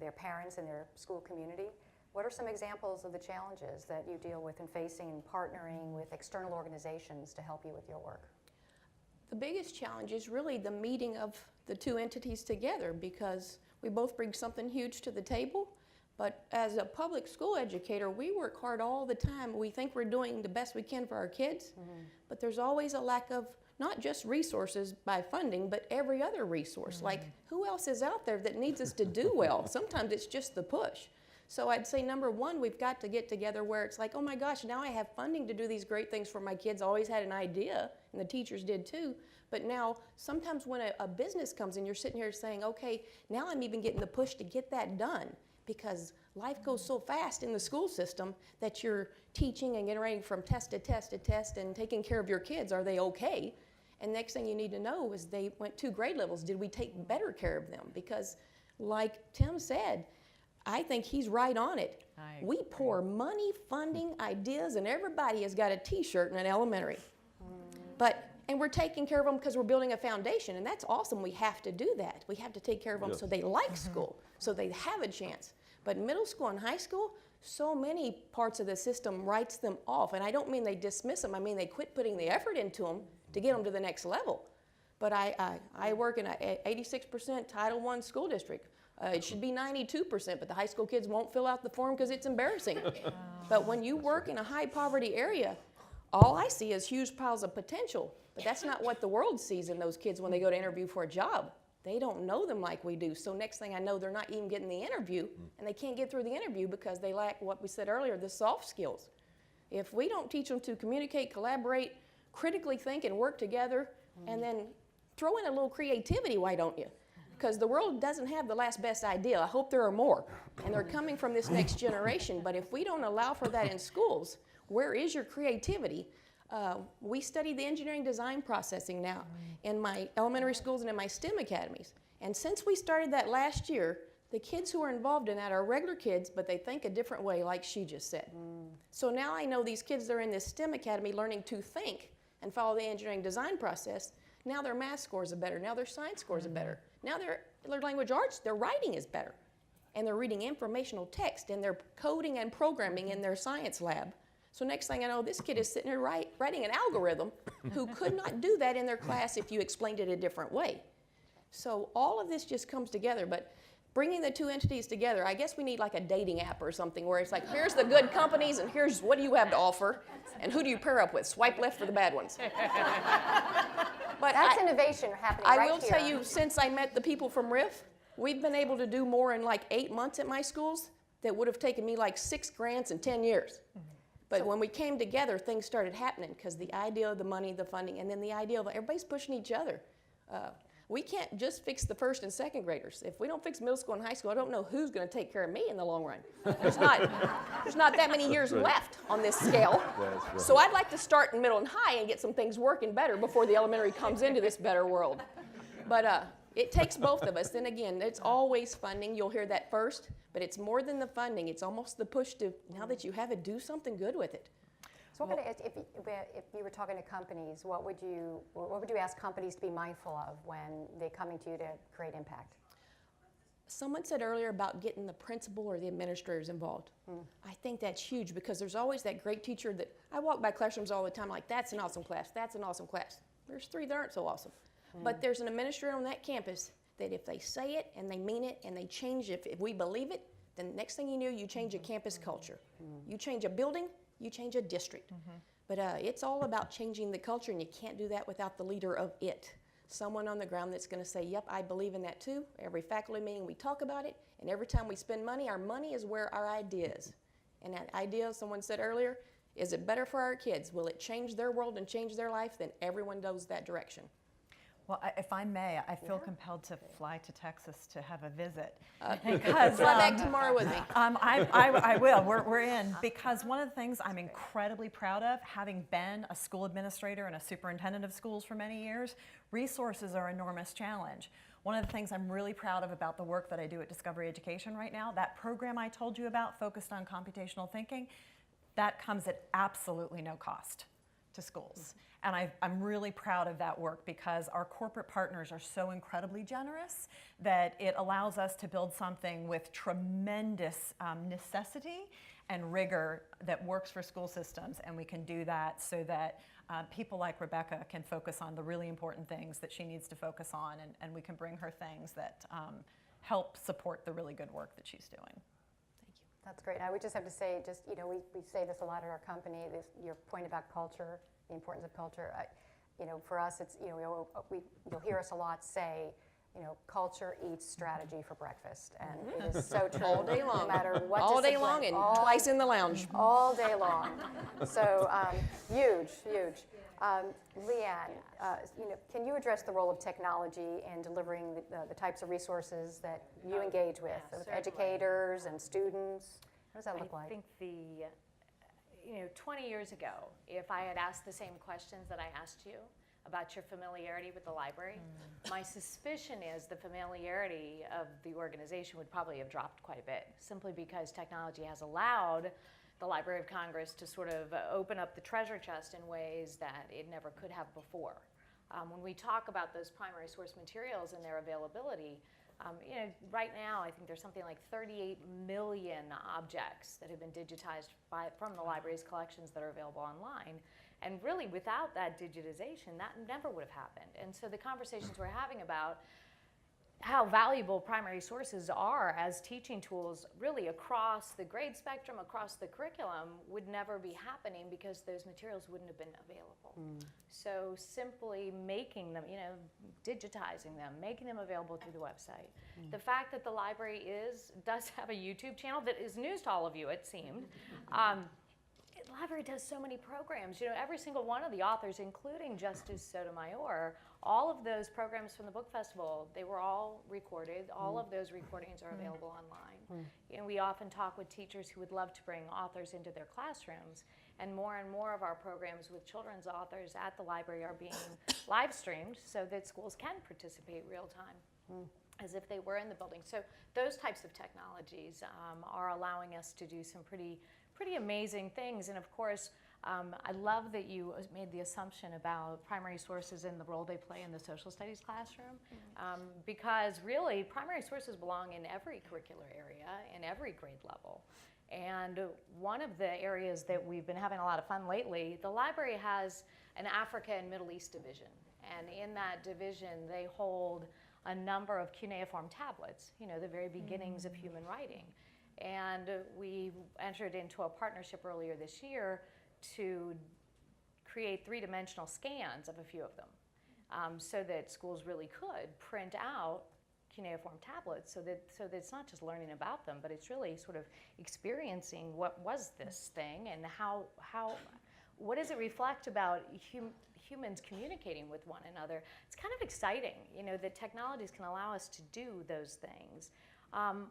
their parents, and their school community. What are some examples of the challenges that you deal with in facing and partnering with external organizations to help you with your work? The biggest challenge is really the meeting of the two entities together, because we both bring something huge to the table. But as a public school educator, we work hard all the time. We think we're doing the best we can for our kids, but there's always a lack of not just resources by funding, but every other resource. Like, who else is out there that needs us to do well? Sometimes it's just the push. So I'd say number one, we've got to get together where it's like, oh my gosh, now I have funding to do these great things for my kids. I always had an idea, and the teachers did too. But now, sometimes when a business comes in, you're sitting here saying, okay, now I'm even getting the push to get that done, because life goes so fast in the school system that you're teaching and getting ready from test to test to test and taking care of your kids. Are they okay? And next thing you need to know is they went 2 grade levels. Did we take better care of them? Because like Tim said, I think he's right on it. We pour money, funding, ideas, and everybody has got a t-shirt in an elementary. And we're taking care of them because we're building a foundation, and that's awesome. We have to do that. We have to take care of them so they like school, so they have a chance. But middle school and high school, so many parts of the system writes them off. And I don't mean they dismiss them. I mean they quit putting the effort into them to get them to the next level. But I work in an 86% Title I school district. It should be 92%, but the high school kids won't fill out the form because it's embarrassing. But when you work in a high poverty area, all I see is huge piles of potential. But that's not what the world sees in those kids when they go to interview for a job. They don't know them like we do. So next thing I know, they're not even getting the interview, and they can't get through the interview because they lack what we said earlier, the soft skills. If we don't teach them to communicate, collaborate, critically think, and work together, and then throw in a little creativity, why don't you? Because the world doesn't have the last best idea. I hope there are more, and they're coming from this next generation. But if we don't allow for that in schools, where is your creativity? We study the engineering design processing now in my elementary schools and in my STEM academies. And since we started that last year, the kids who are involved in that are regular kids, but they think a different way, like she just said. So now I know these kids that are in this STEM academy learning to think and follow the engineering design process. Now their math scores are better. Now their science scores are better. Now their language arts, their writing is better. And they're reading informational text, and they're coding and programming in their science lab. So next thing I know, this kid is sitting here writing an algorithm who could not do that in their class if you explained it a different way. So all of this just comes together, but bringing the two entities together, I guess we need like a dating app or something where it's like, here's the good companies and here's what do you have to offer, and who do you pair up with? Swipe left for the bad ones. But That's innovation happening I right will here. tell you, since I met the people from RIF, we've been able to do more in like 8 months at my schools that would have taken me like 6 grants in 10 years. But when we came together, things started happening because the idea of the money, the funding, and then the idea of everybody's pushing each other. We can't just fix the first and second graders. If we don't fix middle school and high school, I don't know who's going to take care of me in the long run. There's not that many years left on this scale. That's right. So I'd like to start in middle and high and get some things working better before the elementary comes into this better world. But it takes both of us. And again, it's always funding. You'll hear that first. But it's more than the funding. It's almost the push to, now that you have it, do something good with it. So if you were talking to companies, what would you ask companies to be mindful of when they're coming to you to create impact? Someone said earlier about getting the principal or the administrators involved. I think that's huge because there's always that great teacher that I walk by classrooms all the time like, that's an awesome class, that's an awesome class. There's 3 that aren't so awesome. But there's an administrator on that campus that if they say it and they mean it and they change it, if we believe it, then next thing you know, you change a campus culture. You change a building, you change a district. But it's all about changing the culture, and you can't do that without the leader of it. Someone on the ground that's going to say, yep, I believe in that too. Every faculty meeting we talk about it, and every time we spend money, our money is where our idea is. And that idea, someone said earlier, is it better for our kids? Will it change their world and change their life? Then everyone goes that direction. Well, if I may, I feel compelled to fly to Texas to have a visit. Because fly back tomorrow with me. I will. We're in. Because one of the things I'm incredibly proud of, having been a school administrator and a superintendent of schools for many years, resources are an enormous challenge. One of the things I'm really proud of about the work that I do at Discovery Education right now, that program I told you about focused on computational thinking, that comes at absolutely no cost to schools. And I'm really proud of that work because our corporate partners are so incredibly generous that it allows us to build something with tremendous necessity and rigor that works for school systems. And we can do that so that people like Rebecca can focus on the really important things that she needs to focus on, and we can bring her things that help support the really good work that she's doing. That's great. I would just have to say, we say this a lot at our company, your point about culture, the importance of culture. For us, it's, you'll hear us a lot say, culture eats strategy for breakfast. And it is so true. All day long. No matter what all day discipline, long and twice in the lounge. All day long. So huge. Leanne, can you address the role of technology in delivering the types of resources that you engage with educators and students? What does that look like? I think 20 years ago, if I had asked the same questions that I asked you about your familiarity with the library, my suspicion is the familiarity of the organization would probably have dropped quite a bit, simply because technology has allowed the Library of Congress to sort of open up the treasure chest in ways that it never could have before. When we talk about those primary source materials and their availability, right now I think there's something like 38 million objects that have been digitized from the library's collections that are available online. And really, without that digitization, that never would have happened. And so the conversations we're having about how valuable primary sources are as teaching tools really across the grade spectrum, across the curriculum, would never be happening because those materials wouldn't have been available. So simply making them, digitizing them, making them available through the website. The fact that the library does have a YouTube channel that is news to all of you, it seemed. The library does so many programs. Every single one of the authors, including Justice Sotomayor, all of those programs from the book festival, they were all recorded. All of those recordings are available online. And we often talk with teachers who would love to bring authors into their classrooms, and more of our programs with children's authors at the library are being live streamed so that schools can participate real time as if they were in the building. So those types of technologies are allowing us to do some pretty amazing things. And of course, I love that you made the assumption about primary sources and the role they play in the social studies classroom, because really primary sources belong in every curricular area, in every grade level. And one of the areas that we've been having a lot of fun lately, the library has an Africa and Middle East division. And in that division, they hold a number of cuneiform tablets, the very beginnings of human writing. And we entered into a partnership earlier this year to create three-dimensional scans of a few of them, so that schools really could print out cuneiform tablets, so that it's not just learning about them, but it's really sort of experiencing what was this thing and what does it reflect about humans communicating with one another. It's kind of exciting, that technologies can allow us to do those things.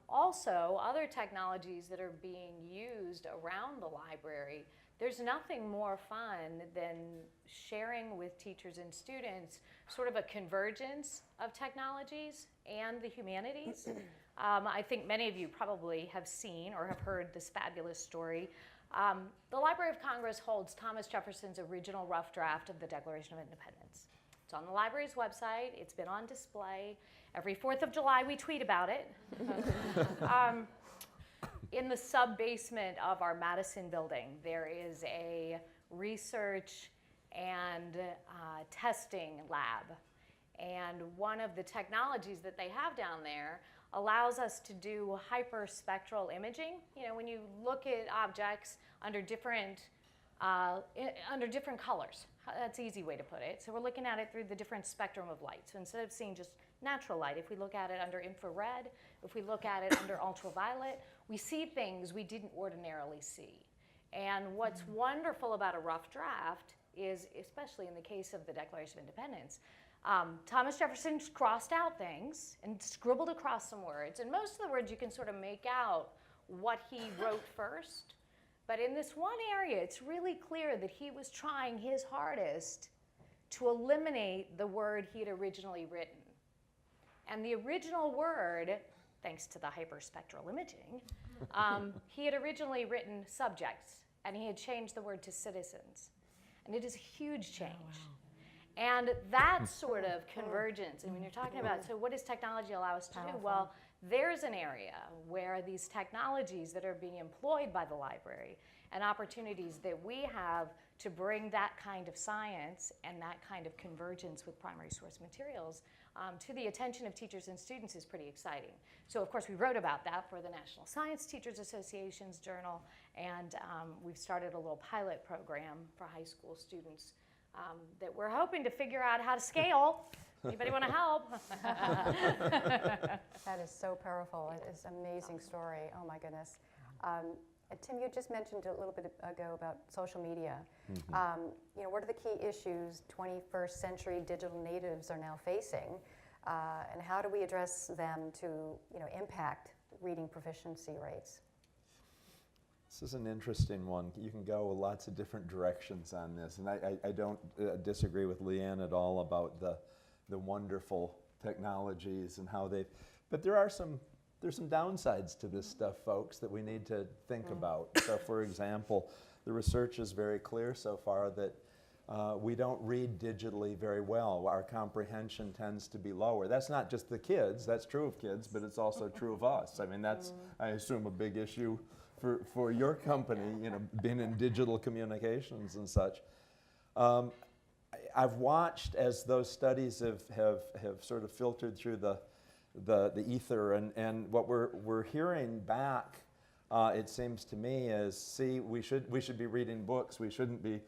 Also, other technologies that are being used around the library, there's nothing more fun than sharing with teachers and students sort of a convergence of technologies and the humanities. I think many of you probably have seen or have heard this fabulous story. The Library of Congress holds Thomas Jefferson's original rough draft of the Declaration of Independence. It's on the library's website. It's been on display. Every 4th of July, we tweet about it. In the sub-basement of our Madison building, there is a research and testing lab. And one of the technologies that they have down there allows us to do hyperspectral imaging. When you look at objects under different colors. That's an easy way to put it. So we're looking at it through the different spectrum of light. So instead of seeing just natural light, if we look at it under infrared, if we look at it under ultraviolet, we see things we didn't ordinarily see. And what's wonderful about a rough draft is, especially in the case of the Declaration of Independence, Thomas Jefferson crossed out things and scribbled across some words. And most of the words you can sort of make out what he wrote first. But in this one area, it's really clear that he was trying his hardest to eliminate the word he had originally written. And the original word, thanks to the hyperspectral imaging, he had originally written subjects, and he had changed the word to citizens. And it is a huge change. Oh, wow. And that sort of convergence, and when you're talking about, so what does technology allow us to do? Well, there's an area where these technologies that are being employed by the library and opportunities that we have to bring that kind of science and that kind of convergence with primary source materials to the attention of teachers and students is pretty exciting. So of course we wrote about that for the National Science Teachers Association's journal, and we've started a little pilot program for high school students that we're hoping to figure out how to scale. Anybody want to help? That is so powerful. It is an amazing story. Oh my goodness. Tim, you just mentioned a little bit ago about social media. What are the key issues 21st century digital natives are now facing, and how do we address them to impact reading proficiency rates? This is an interesting one. You can go lots of different directions on this, and I don't disagree with Leanne at all about the wonderful technologies and how they've, but there's some downsides to this stuff, folks, that we need to think about. So for example, the research is very clear so far that we don't read digitally very well. Our comprehension tends to be lower. That's not just the kids, that's true of kids, but it's also true of us. I mean, that's, I assume, a big issue for your company, being in digital communications and such. I've watched as those studies have sort of filtered through the ether, and what we're hearing back, it seems to me, is, see, we should be reading books. We shouldn't be,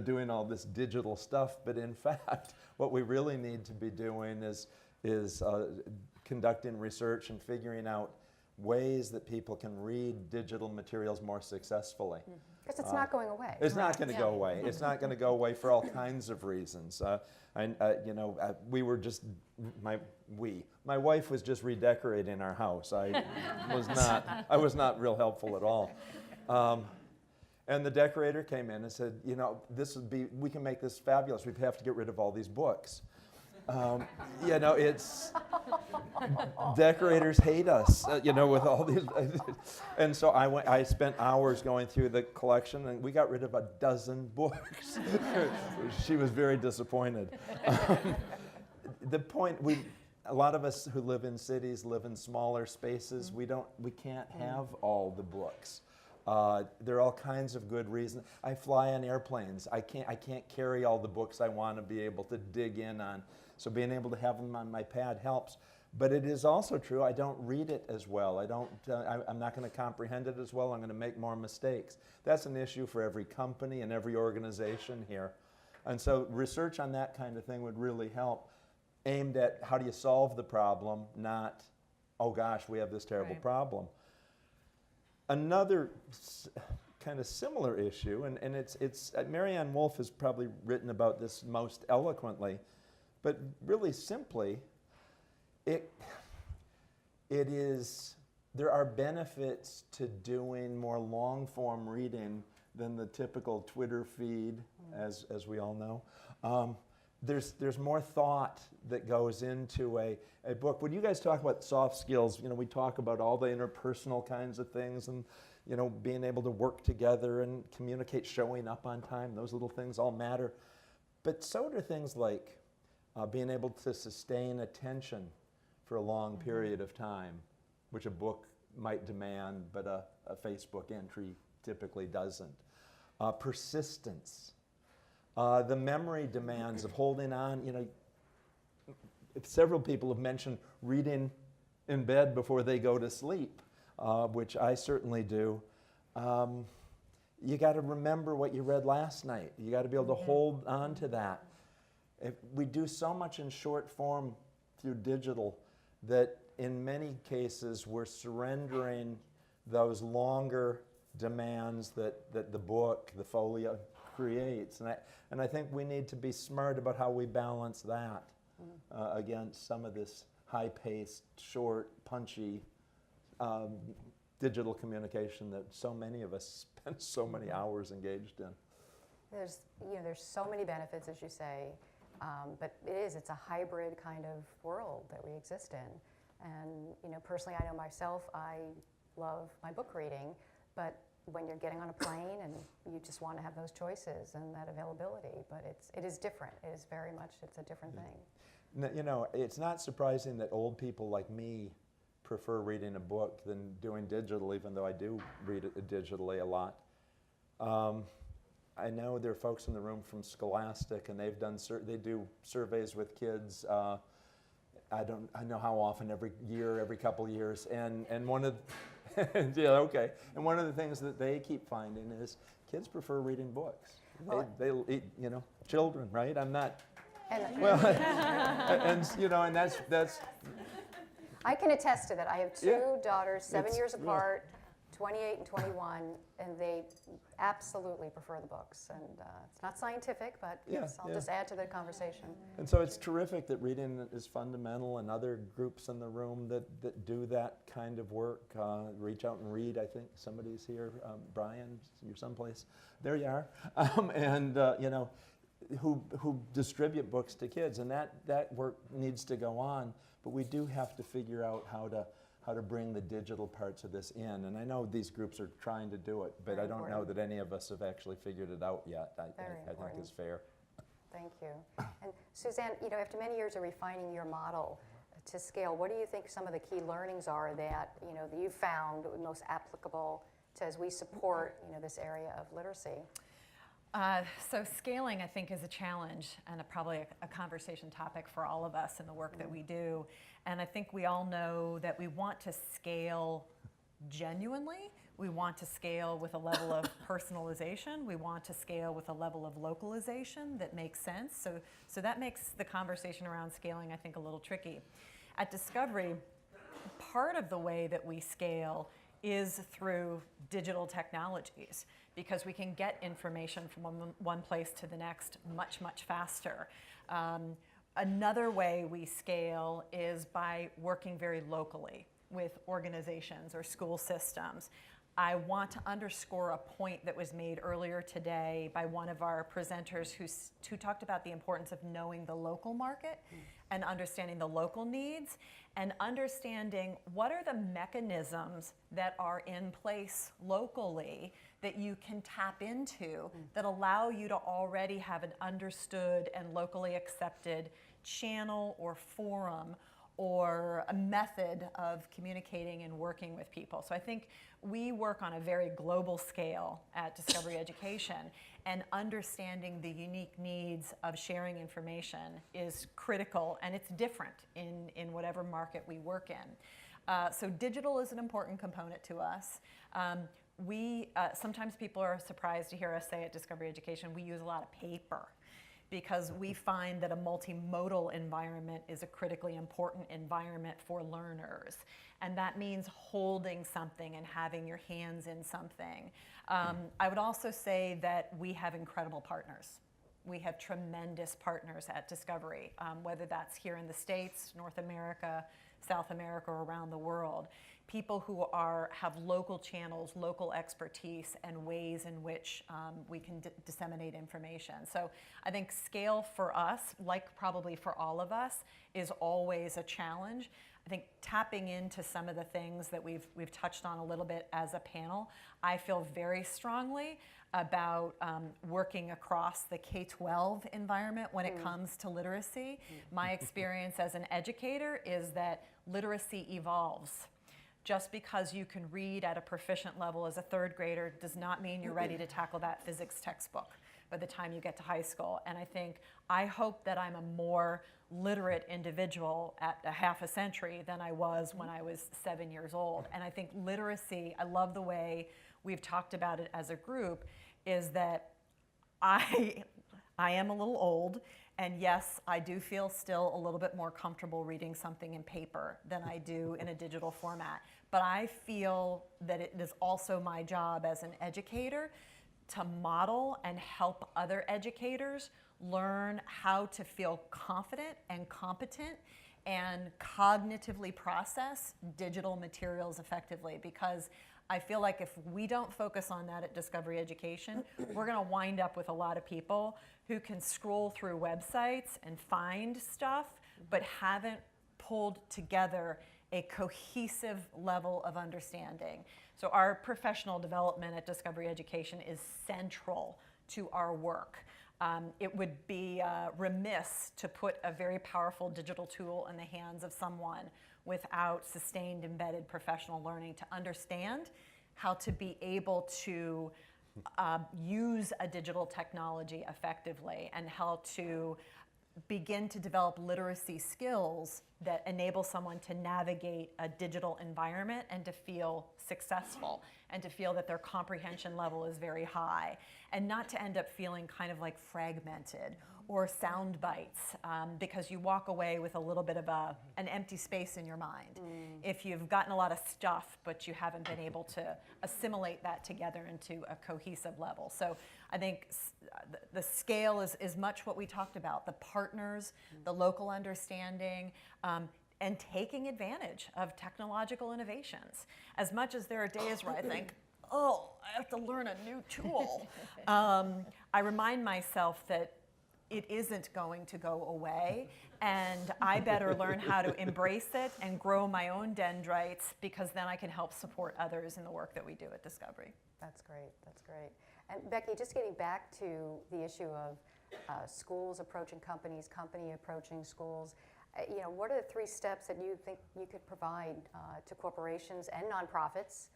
doing all this digital stuff. But in fact, what we really need to be doing is conducting research and figuring out ways that people can read digital materials more successesmy. Because it's not going away. It's not going to go away. It's not going to go away for all kinds of reasons. We were just, my wife was just redecorating our house. I was not real helpful at all. And the decorator came in and said, we can make this fabulous. We have to get rid of all these books. It's decorators hate us, with all these. And so I spent hours going through the collection, and we got rid of 12 books. She was very disappointed. The point, a lot of us who live in cities live in smaller spaces. We can't have all the books. There are all kinds of good reasons. I fly on airplanes. I can't carry all the books I want to be able to dig in on. So being able to have them on my pad helps. But it is also true, I don't read it as well. I'm not going to comprehend it as well. I'm going to make more mistakes. That's an issue for every company and every organization here. And so research on that kind of thing would really help, aimed at how do you solve the problem, not, oh gosh, we have this terrible problem. Another kind of similar issue, and it's Marianne Wolf has probably written about this most eloquently, but really simply, there are benefits to doing more long-form reading than the typical Twitter feed, as we all know. There's more thought that goes into a book. When you guys talk about soft skills, we talk about all the interpersonal kinds of things and, being able to work together and communicate, showing up on time. Those little things all matter. But so do things like being able to sustain attention for a long period of time, which a book might demand, but a Facebook entry typically doesn't. Persistence. The memory demands of holding on. Several people have mentioned reading in bed before they go to sleep, which I certainly do. You got to remember what you read last night. You got to be able to hold on to that. We do so much in short form through digital that in many cases we're surrendering those longer demands that the book, the folio, creates. And I think we need to be smart about how we balance that against some of this high-paced, short, punchy digital communication that so many of us spend so many hours engaged in. There's so many benefits, as you say, but it's a hybrid kind of world that we exist in. And personally, I know myself, I love my book reading, but when you're getting on a plane and you just want to have those choices and that availability, but it is different. It is very much, it's a different thing. It's not surprising that old people like me prefer reading a book than doing digital, even though I do read it digitally a lot. I know there are folks in the room from Scholastic, and they do surveys with kids. I know how often, every year, every couple years, and one of yeah, okay. And one of the things that they keep finding is kids prefer reading books. They children, right? I'm not. Well, and that's. I can attest to that. I have two daughters, 7 years apart, 28 and 21, and they absolutely prefer the books. And it's not scientific, but yes, I'll just add to the conversation. And so it's terrific that reading is fundamental, and other groups in the room that do that kind of work. Reach Out and Read, I think somebody's here. Brian, you're someplace. There you are. Who distribute books to kids, and that work needs to go on. But we do have to figure out how to bring the digital parts of this in. And I know these groups are trying to do it, but I don't know that any of us have actually figured it out yet. I think is fair. Thank you. And Suzanne, after many years of refining your model to scale, what do you think some of the key learnings are that that you found most applicable to as we support this area of literacy? So scaling, I think, is a challenge and probably a conversation topic for all of us in the work that we do. And I think we all know that we want to scale genuinely. We want to scale with a level of personalization. We want to scale with a level of localization that makes sense. So that makes the conversation around scaling, I think, a little tricky. At Discovery, part of the way that we scale is through digital technologies, because we can get information from one place to the next much, much faster. Another way we scale is by working very locally with organizations or school systems. I want to underscore a point that was made earlier today by one of our presenters who talked about the importance of knowing the local market and understanding the local needs and understanding what are the mechanisms that are in place locally that you can tap into that allow you to already have an understood and locally accepted channel or forum or a method of communicating and working with people. So I think we work on a very global scale at Discovery Education, and understanding the unique needs of sharing information is critical, and it's different in whatever market we work in. So digital is an important component to us. Sometimes people are surprised to hear us say at Discovery Education we use a lot of paper, because we find that a multimodal environment is a critically important environment for learners. And that means holding something and having your hands in something. I would also say that we have incredible partners. We have tremendous partners at Discovery, whether that's here in the States, North America, South America, or around the world. People who have local channels, local expertise, and ways in which we can disseminate information. So I think scale for us, like probably for all of us, is always a challenge. I think tapping into some of the things that we've touched on a little bit as a panel, I feel very strongly about working across the K-12 environment when it comes to literacy. My experience as an educator is that literacy evolves. Just because you can read at a proficient level as a third grader does not mean you're ready to tackle that physics textbook by the time you get to high school. And I hope that I'm a more literate individual at a half a century than I was when I was 7 years old. And I think literacy, I love the way we've talked about it as a group, is that I am a little old, and yes, I do feel still a little bit more comfortable reading something in paper than I do in a digital format. But I feel that it is also my job as an educator to model and help other educators learn how to feel confident and competent and cognitively process digital materials effectively, because I feel like if we don't focus on that at Discovery Education, we're going to wind up with a lot of people who can scroll through websites and find stuff, but haven't pulled together a cohesive level of understanding. So our professional development at Discovery Education is central to our work. It would be remiss to put a very powerful digital tool in the hands of someone without sustained embedded professional learning to understand how to be able to use a digital technology effectively, and how to begin to develop literacy skills that enable someone to navigate a digital environment and to feel successful and to feel that their comprehension level is very high, and not to end up feeling kind of like fragmented or sound bites, because you walk away with a little bit of an empty space in your mind if you've gotten a lot of stuff but you haven't been able to assimilate that together into a cohesive level. So I think the scale is much what we talked about, the partners, the local understanding, and taking advantage of technological innovations. As much as there are days where I think, oh, I have to learn a new tool, I remind myself that it isn't going to go away, and I better learn how to embrace it and grow my own dendrites, because then I can help support others in the work that we do at Discovery. That's great. That's great. And Becky, just getting back to the issue of schools approaching companies, company approaching schools, what are the 3 steps that you think you could provide to corporations and nonprofits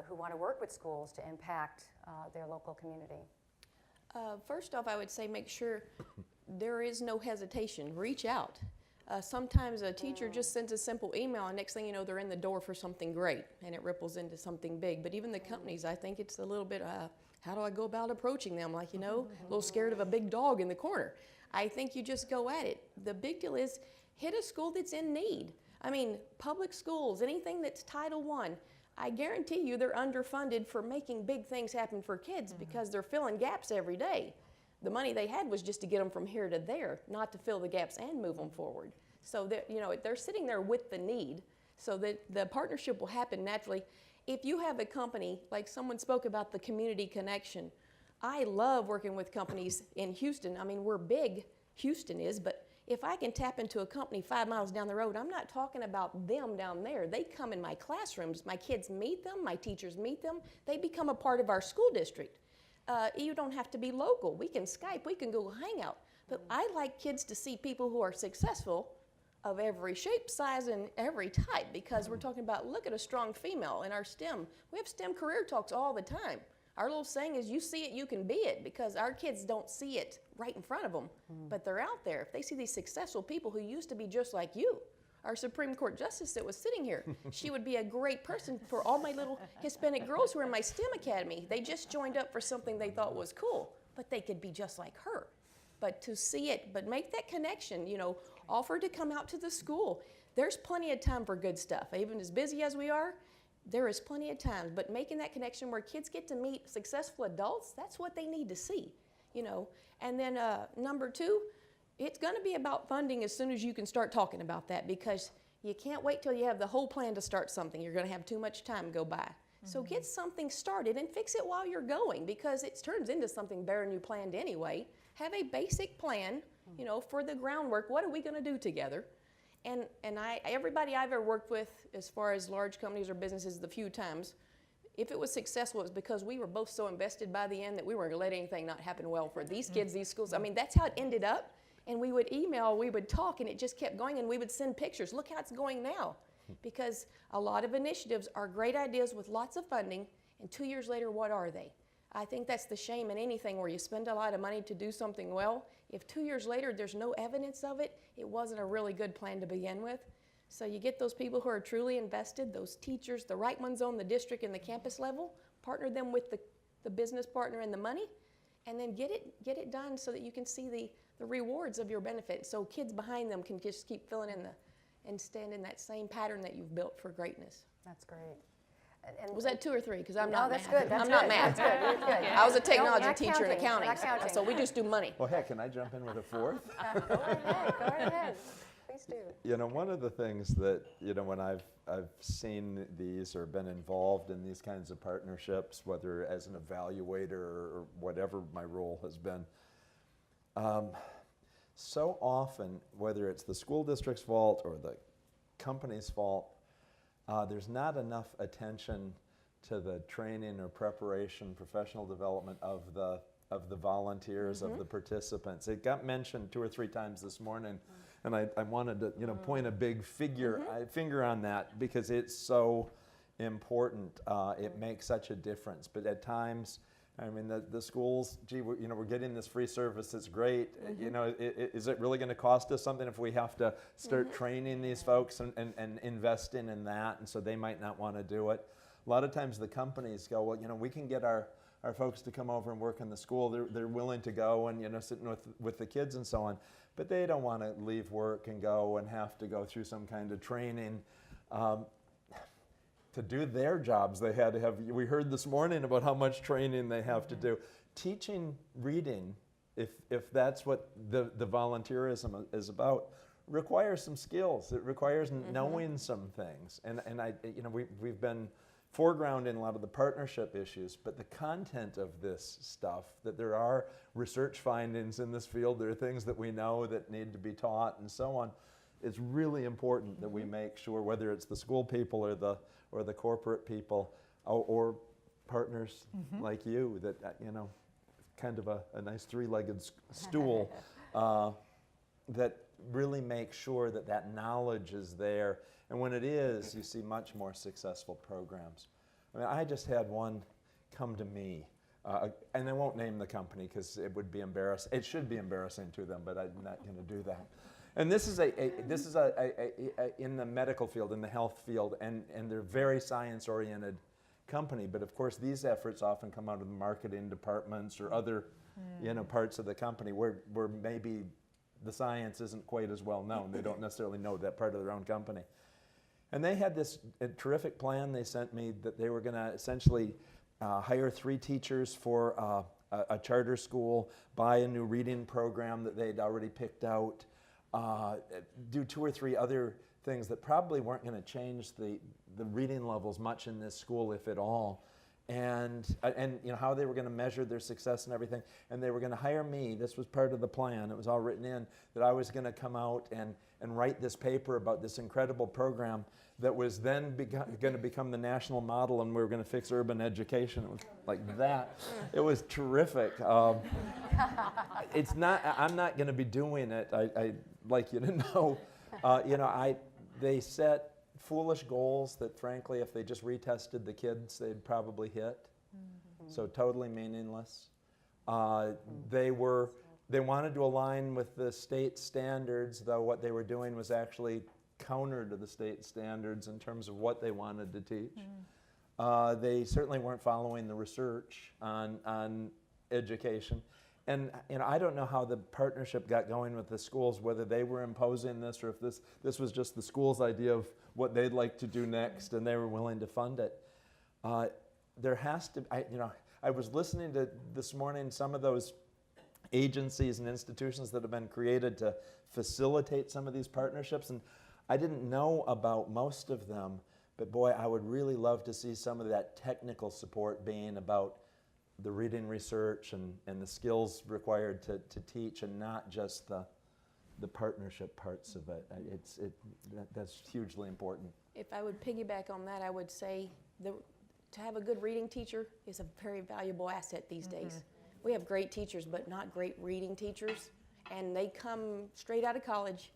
who want to work with schools to impact their local community? First off, I would say make sure there is no hesitation. Reach out. Sometimes a teacher just sends a simple email, and next thing you know, they're in the door for something great, and it ripples into something big. But even the companies, I think it's a little bit, how do I go about approaching them? Like, a little scared of a big dog in the corner. I think you just go at it. The big deal is hit a school that's in need. I mean, public schools, anything that's Title I guarantee you they're underfunded for making big things happen for kids, because they're filling gaps every day. The money they had was just to get them from here to there, not to fill the gaps and move them forward. So that, they're sitting there with the need, so that the partnership will happen naturally. If you have a company, like someone spoke about the community connection, I love working with companies in Houston. I mean, we're big, Houston is, but if I can tap into a company 5 miles down the road, I'm not talking about them down there. They come in my classrooms. My kids meet them. My teachers meet them. They become a part of our school district. You don't have to be local. We can Skype. We can go hang out. But I like kids to see people who are successful of every shape, size, and every type, because we're talking about, look at a strong female in our STEM. We have STEM career talks all the time. Our little saying is, you see it, you can be it, because our kids don't see it right in front of them, but they're out there. If they see these successful people who used to be just like you, our Supreme Court Justice that was sitting here, she would be a great person for all my little Hispanic girls who are in my STEM academy. They just joined up for something they thought was cool, but they could be just like her. But to see it, but make that connection, you know, offer to come out to the school. There's plenty of time for good stuff. Even as busy as we are, there is plenty of time. But making that connection where kids get to meet successful adults, that's what they need to see, you know. And then number two, it's going to be about funding as soon as you can start talking about that, because you can't wait till you have the whole plan to start something. You're going to have too much time go by. So get something started and fix it while you're going, because it turns into something better than you planned anyway. Have a basic plan, you know, for the groundwork. What are we going to do together? And everybody I've ever worked with, as far as large companies or businesses, the few times, if it was successful, it was because we were both so invested by the end that we weren't going to let anything not happen well for these kids, these schools. I mean, that's how it ended up. And we would email, we would talk, and it just kept going, and we would send pictures. Look how it's going now. Because a lot of initiatives are great ideas with lots of funding, and 2 years later, what are they? I think that's the shame in anything where you spend a lot of money to do something well. If 2 years later there's no evidence of it, it wasn't a really good plan to begin with. So you get those people who are truly invested, those teachers, the right ones on the district and the campus level, partner them with the business partner and the money, and then get it done so that you can see the rewards of your benefit. So kids behind them can just keep filling in and stand in that same pattern that you've built for greatness. That's great. And Was that 2 or 3? Because I'm no, not that's math. good. That's I'm good. not math. That's good. That's good. I was a No, technology not teacher in counting. accounting, Not counting. so we just do money. Well, heck, can I jump in with a fourth? Go ahead. Go ahead. Please do. You know, one of the things that, you know, when I've seen these or been involved in these kinds of partnerships, whether as an evaluator or whatever my role has been, so often, whether it's the school district's fault or the company's fault, there's not enough attention to the training or preparation, professional development of the volunteers, of the participants. It got mentioned 2 or 3 times this morning, and I wanted to, you know, point a big finger on that, because it's so important. It makes such a difference. But at times, I mean, the schools, gee, we're getting this free service. It's great. You know, is it really going to cost us something if we have to start training these folks and investing in that? And so they might not want to do it. A lot of times the companies go, well, you know, we can get our folks to come over and work in the school. They're willing to go and, you know, sitting with the kids and so on. But they don't want to leave work and go and have to go through some kind of training. To do their jobs, they had to have, we heard this morning about how much training they have to do. Teaching reading, if that's what the volunteerism is about, requires some skills. It requires knowing some things. And I, you know, we've been foreground in a lot of the partnership issues, but the content of this stuff, that there are research findings in this field, there are things that we know that need to be taught and so on. It's really important that we make sure, whether it's the school people or the corporate people or partners like you, that, you know, kind of a nice 3-legged stool, that really make sure that that knowledge is there. And when it is, you see much more successful programs. I mean, I just had one come to me, and I won't name the company because it would be embarrassing. It should be embarrassing to them, but I'm not going to do that. And this is in the medical field, in the health field, and they're very science-oriented company. But of course, these efforts often come out of the marketing departments or other, you know, parts of the company where maybe the science isn't quite as well known. They don't necessarily know that part of their own company. And they had this terrific plan they sent me that they were going to essentially hire 3 teachers for a charter school, buy a new reading program that they'd already picked out, do 2 or 3 other things that probably weren't going to change the reading levels much in this school, if at all. And you know, how they were going to measure their success and everything. And they were going to hire me. This was part of the plan. It was all written in, that I was going to come out and write this paper about this incredible program that was then going to become the national model, and we were going to fix urban education. It was like that. It was terrific. It's not. I'm not going to be doing it. I'd like you to know. They set foolish goals that, frankly, if they just retested the kids, they'd probably hit. So totally meaningless. They wanted to align with the state standards, though what they were doing was actually counter to the state standards in terms of what they wanted to teach. They certainly weren't following the research on education. And I don't know how the partnership got going with the schools, whether they were imposing this or if this was just the school's idea of what they'd like to do next and they were willing to fund it. There has to, I was listening to this morning some of those agencies and institutions that have been created to facilitate some of these partnerships, and I didn't know about most of them, but boy, I would really love to see some of that technical support being about the reading research and the skills required to teach, and not just the partnership parts of it. That's hugely important. If I would piggyback on that, I would say to have a good reading teacher is a very valuable asset these days. We have great teachers, but not great reading teachers, and they come straight out of college,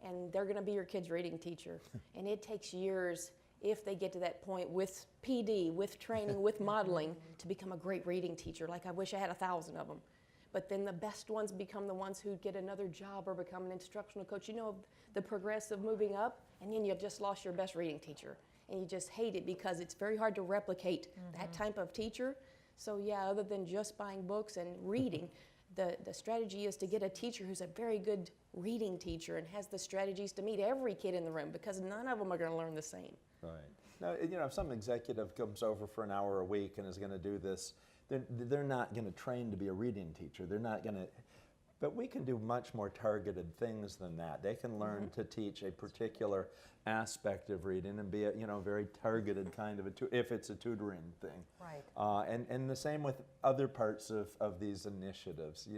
and they're going to be your kid's reading teacher. And it takes years, if they get to that point, with PD, with training, with modeling, to become a great reading teacher. Like, I wish I had 1,000 of them. But then the best ones become the ones who get another job or become an instructional coach. You know, the progressive moving up, and then you just lost your best reading teacher. And you just hate it because it's very hard to replicate that type of teacher. So yeah, other than just buying books and reading, the strategy is to get a teacher who's a very good reading teacher and has the strategies to meet every kid in the room, because none of them are going to learn the same. Right. Now, if some executive comes over for an hour a week and is going to do this, they're not going to train to be a reading teacher. They're not going to. But we can do much more targeted things than that. They can learn to teach a particular aspect of reading and be a very targeted kind of if it's a tutoring thing. Right. And the same with other parts of these initiatives.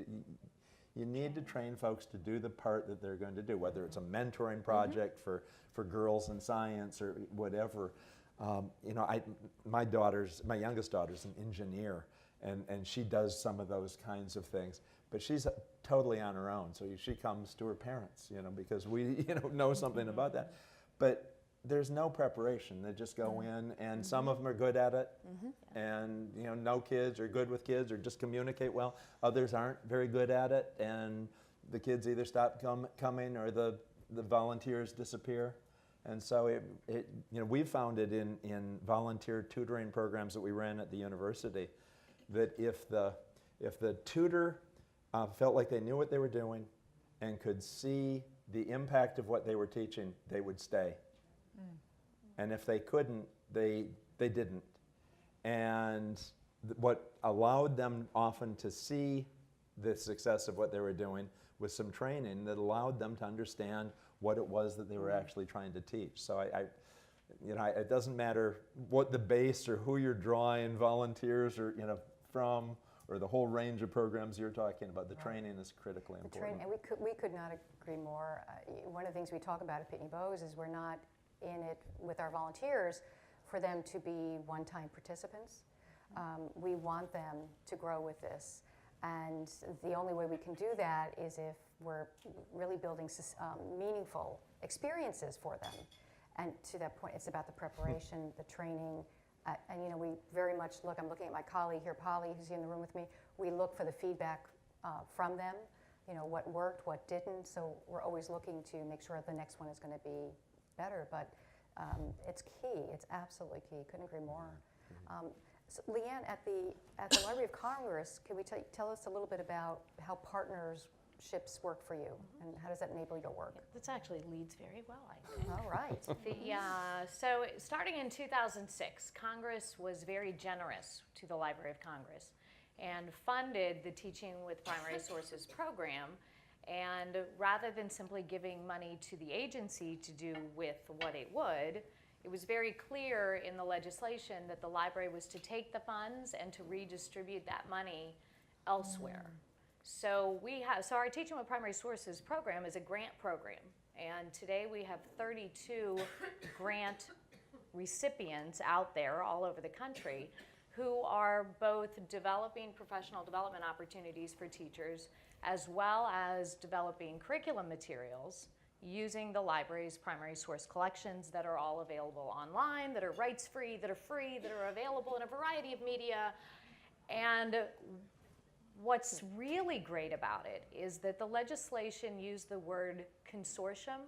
You need to train folks to do the part that they're going to do, whether it's a mentoring project for girls in science or whatever. My youngest daughter's an engineer, and she does some of those kinds of things. But she's totally on her own, so she comes to her parents, because we, know something about that. But there's no preparation. They just go in, and some of them are good at it, and know kids or good with kids or just communicate well. Others aren't very good at it, and the kids either stop coming or the volunteers disappear. And so we found it in volunteer tutoring programs that we ran at the university, that if the tutor felt like they knew what they were doing and could see the impact of what they were teaching, they would stay. And if they couldn't, they didn't. And what allowed them often to see the success of what they were doing was some training that allowed them to understand what it was that they were actually trying to teach. So it doesn't matter what the base or who you're drawing volunteers or from, or the whole range of programs you're talking about. The training is critically important. And we could not agree more. One of the things we talk about at Pitney Bowes is we're not in it with our volunteers for them to be one-time participants. We want them to grow with this. And the only way we can do that is if we're really building meaningful experiences for them. And to that point, it's about the preparation, the training, and we very much look, I'm looking at my colleague here, Polly, who's here in the room with me, we look for the feedback from them, what worked, what didn't, so we're always looking to make sure the next one is going to be better, but it's key, it's absolutely key, couldn't agree more. So Leanne, at the Library of Congress, can we tell us a little bit about how partnerships work for you, and how does that enable your work? This actually leads very well, I think. All right. So starting in 2006, Congress was very generous to the Library of Congress and funded the Teaching with Primary Sources program. And rather than simply giving money to the agency to do with what it would, it was very clear in the legislation that the library was to take the funds and to redistribute that money elsewhere. So our Teaching with Primary Sources program is a grant program, and today we have 32 grant recipients out there all over the country who are both developing professional development opportunities for teachers as well as developing curriculum materials using the library's primary source collections that are all available online, that are rights-free, that are available in a variety of media. And what's really great about it is that the legislation used the word consortium.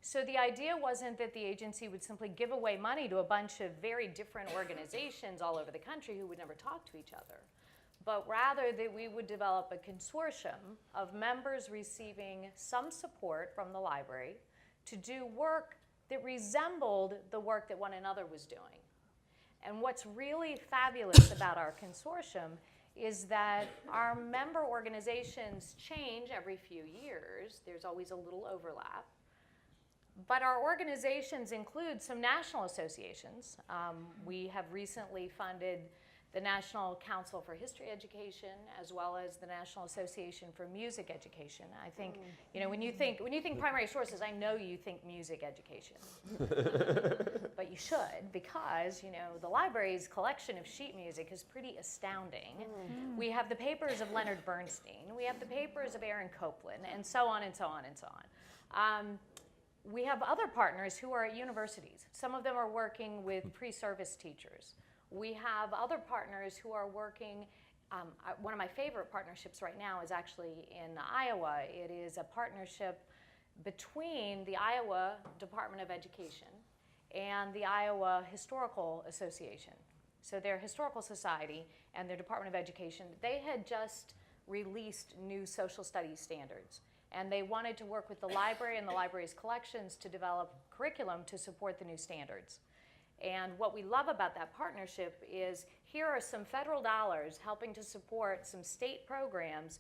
So the idea wasn't that the agency would simply give away money to a bunch of very different organizations all over the country who would never talk to each other, but rather that we would develop a consortium of members receiving some support from the library to do work that resembled the work that one another was doing. And what's really fabulous about our consortium is that our member organizations change every few years. There's always a little overlap. But our organizations include some national associations. We have recently funded the National Council for History Education, as well as the National Association for Music Education. I think, you know, when you think primary sources, I know you think music education. But you should, because, you know, the library's collection of sheet music is pretty astounding. We have the papers of Leonard Bernstein, we have the papers of Aaron Copland, and so on and so on and so on. We have other partners who are at universities. Some of them are working with pre-service teachers. We have other partners who are working, one of my favorite partnerships right now is actually in Iowa. It is a partnership between the Iowa Department of Education and the Iowa Historical Association. So their Historical Society and their Department of Education, they had just released new social studies standards. And they wanted to work with the library and the library's collections to develop curriculum to support the new standards. And what we love about that partnership is here are some federal dollars helping to support some state programs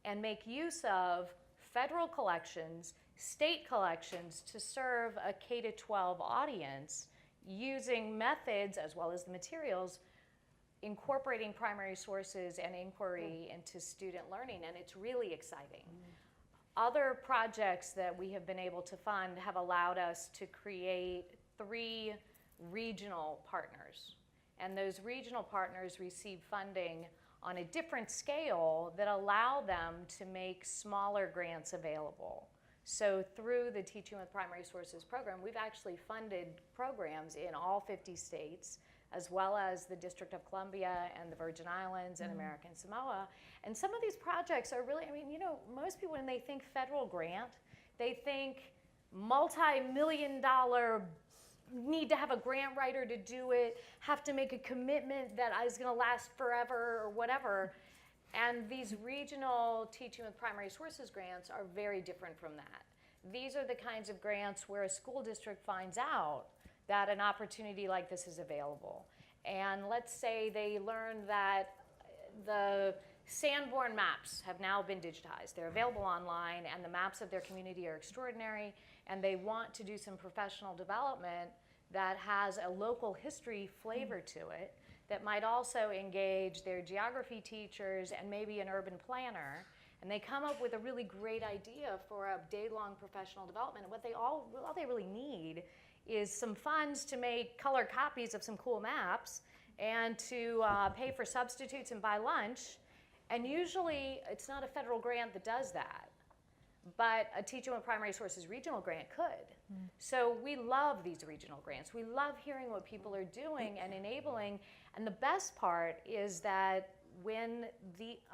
and make use of federal collections, state collections to serve a K-12 audience using methods as well as the materials incorporating primary sources and inquiry into student learning, and it's really exciting. Other projects that we have been able to fund have allowed us to create 3 regional partners. And those regional partners receive funding on a different scale that allow them to make smaller grants available. So through the Teaching with Primary Sources program, we've actually funded programs in all 50 states, as well as the District of Columbia and the Virgin Islands and American Samoa. And some of these projects are really, I mean, you know, most people when they think federal grant, they think multi-million-dollar, need to have a grant writer to do it, have to make a commitment that is gonna last forever or whatever. And these regional Teaching with Primary Sources grants are very different from that. These are the kinds of grants where a school district finds out that an opportunity like this is available. And let's say they learn that the Sanborn maps have now been digitized. They're available online, and the maps of their community are extraordinary, and they want to do some professional development that has a local history flavor to it, that might also engage their geography teachers and maybe an urban planner. And they come up with a really great idea for a day-long professional development. And what all they really need is some funds to make color copies of some cool maps and to pay for substitutes and buy lunch. And usually it's not a federal grant that does that, but a Teaching with Primary Sources regional grant could. So we love these regional grants. We love hearing what people are doing and enabling. And the best part is that when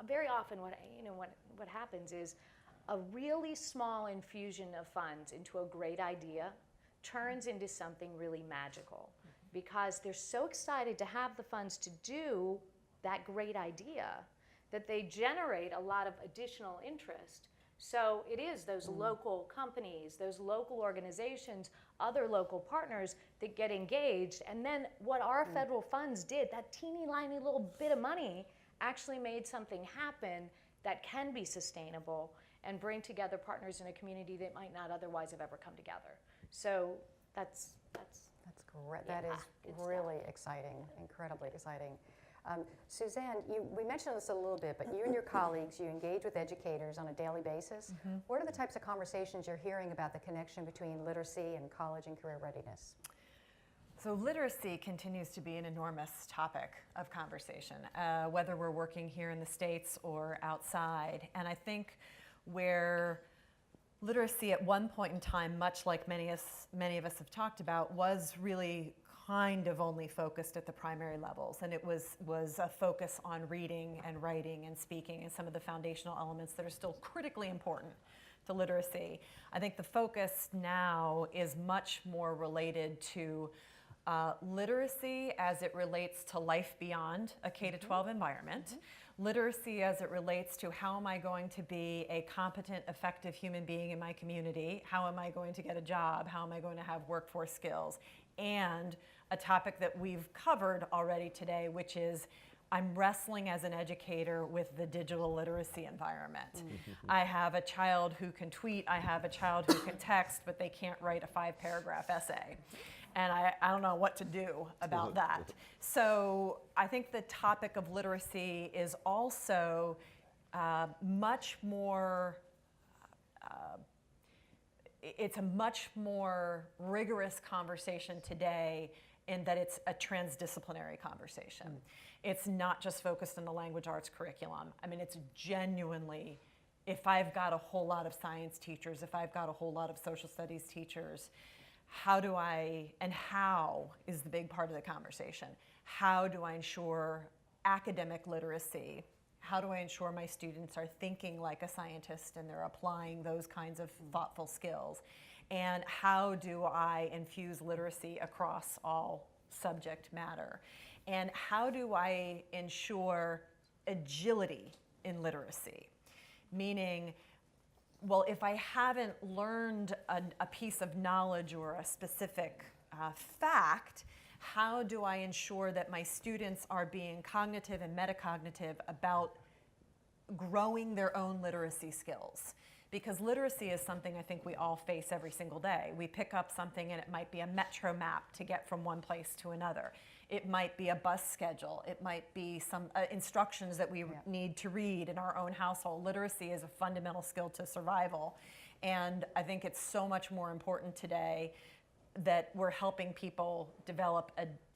very often what happens is a really small infusion of funds into a great idea turns into something really magical, because they're so excited to have the funds to do that great idea that they generate a lot of additional interest. So it is those local companies, those local organizations, other local partners that get engaged. And then what our federal funds did, that teeny tiny little bit of money, actually made something happen that can be sustainable and bring together partners in a community that might not otherwise have ever come together. So that's great. Yeah, That is really exciting, incredibly exciting. Suzanne, we mentioned this a little bit, but you and your colleagues, you engage with educators on a daily basis. What are the types of conversations you're hearing about the connection between literacy and college and career readiness? So literacy continues to be an enormous topic of conversation, whether we're working here in the States or outside. And I think where literacy at one point in time, much like many of us have talked about, was really kind of only focused at the primary levels, and it was a focus on reading and writing and speaking and some of the foundational elements that are still critically important to literacy. I think the focus now is much more related to literacy as it relates to life beyond a K-12 environment, literacy as it relates to how am I going to be a competent, effective human being in my community, how am I going to get a job, how am I going to have workforce skills, and a topic that we've covered already today, which is I'm wrestling as an educator with the digital literacy environment. I have a child who can tweet, I have a child who can text, but they can't write a 5-paragraph essay. And I don't know what to do about that. So I think the topic of literacy is also much more, it's a much more rigorous conversation today in that it's a transdisciplinary conversation. It's not just focused on the language arts curriculum. I mean, it's genuinely, if I've got a whole lot of science teachers, if I've got a whole lot of social studies teachers, how is the big part of the conversation. How do I ensure academic literacy? How do I ensure my students are thinking like a scientist and they're applying those kinds of thoughtful skills? And how do I infuse literacy across all subject matter? And how do I ensure agility in literacy? Meaning, well, if I haven't learned a piece of knowledge or a specific fact, how do I ensure that my students are being cognitive and metacognitive about growing their own literacy skills? Because literacy is something I think we all face every single day. We pick up something and it might be a metro map to get from one place to another. It might be a bus schedule. It might be some instructions that we need to read in our own household. Literacy is a fundamental skill to survival. And I think it's so much more important today that we're helping people develop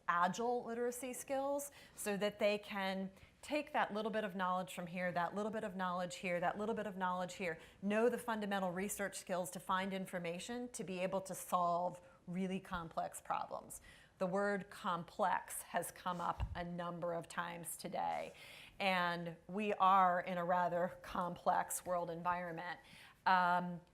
agile literacy skills so that they can take that little bit of knowledge from here, that little bit of knowledge here, that little bit of knowledge here, know the fundamental research skills to find information to be able to solve really complex problems. The word complex has come up a number of times today, and we are in a rather complex world environment.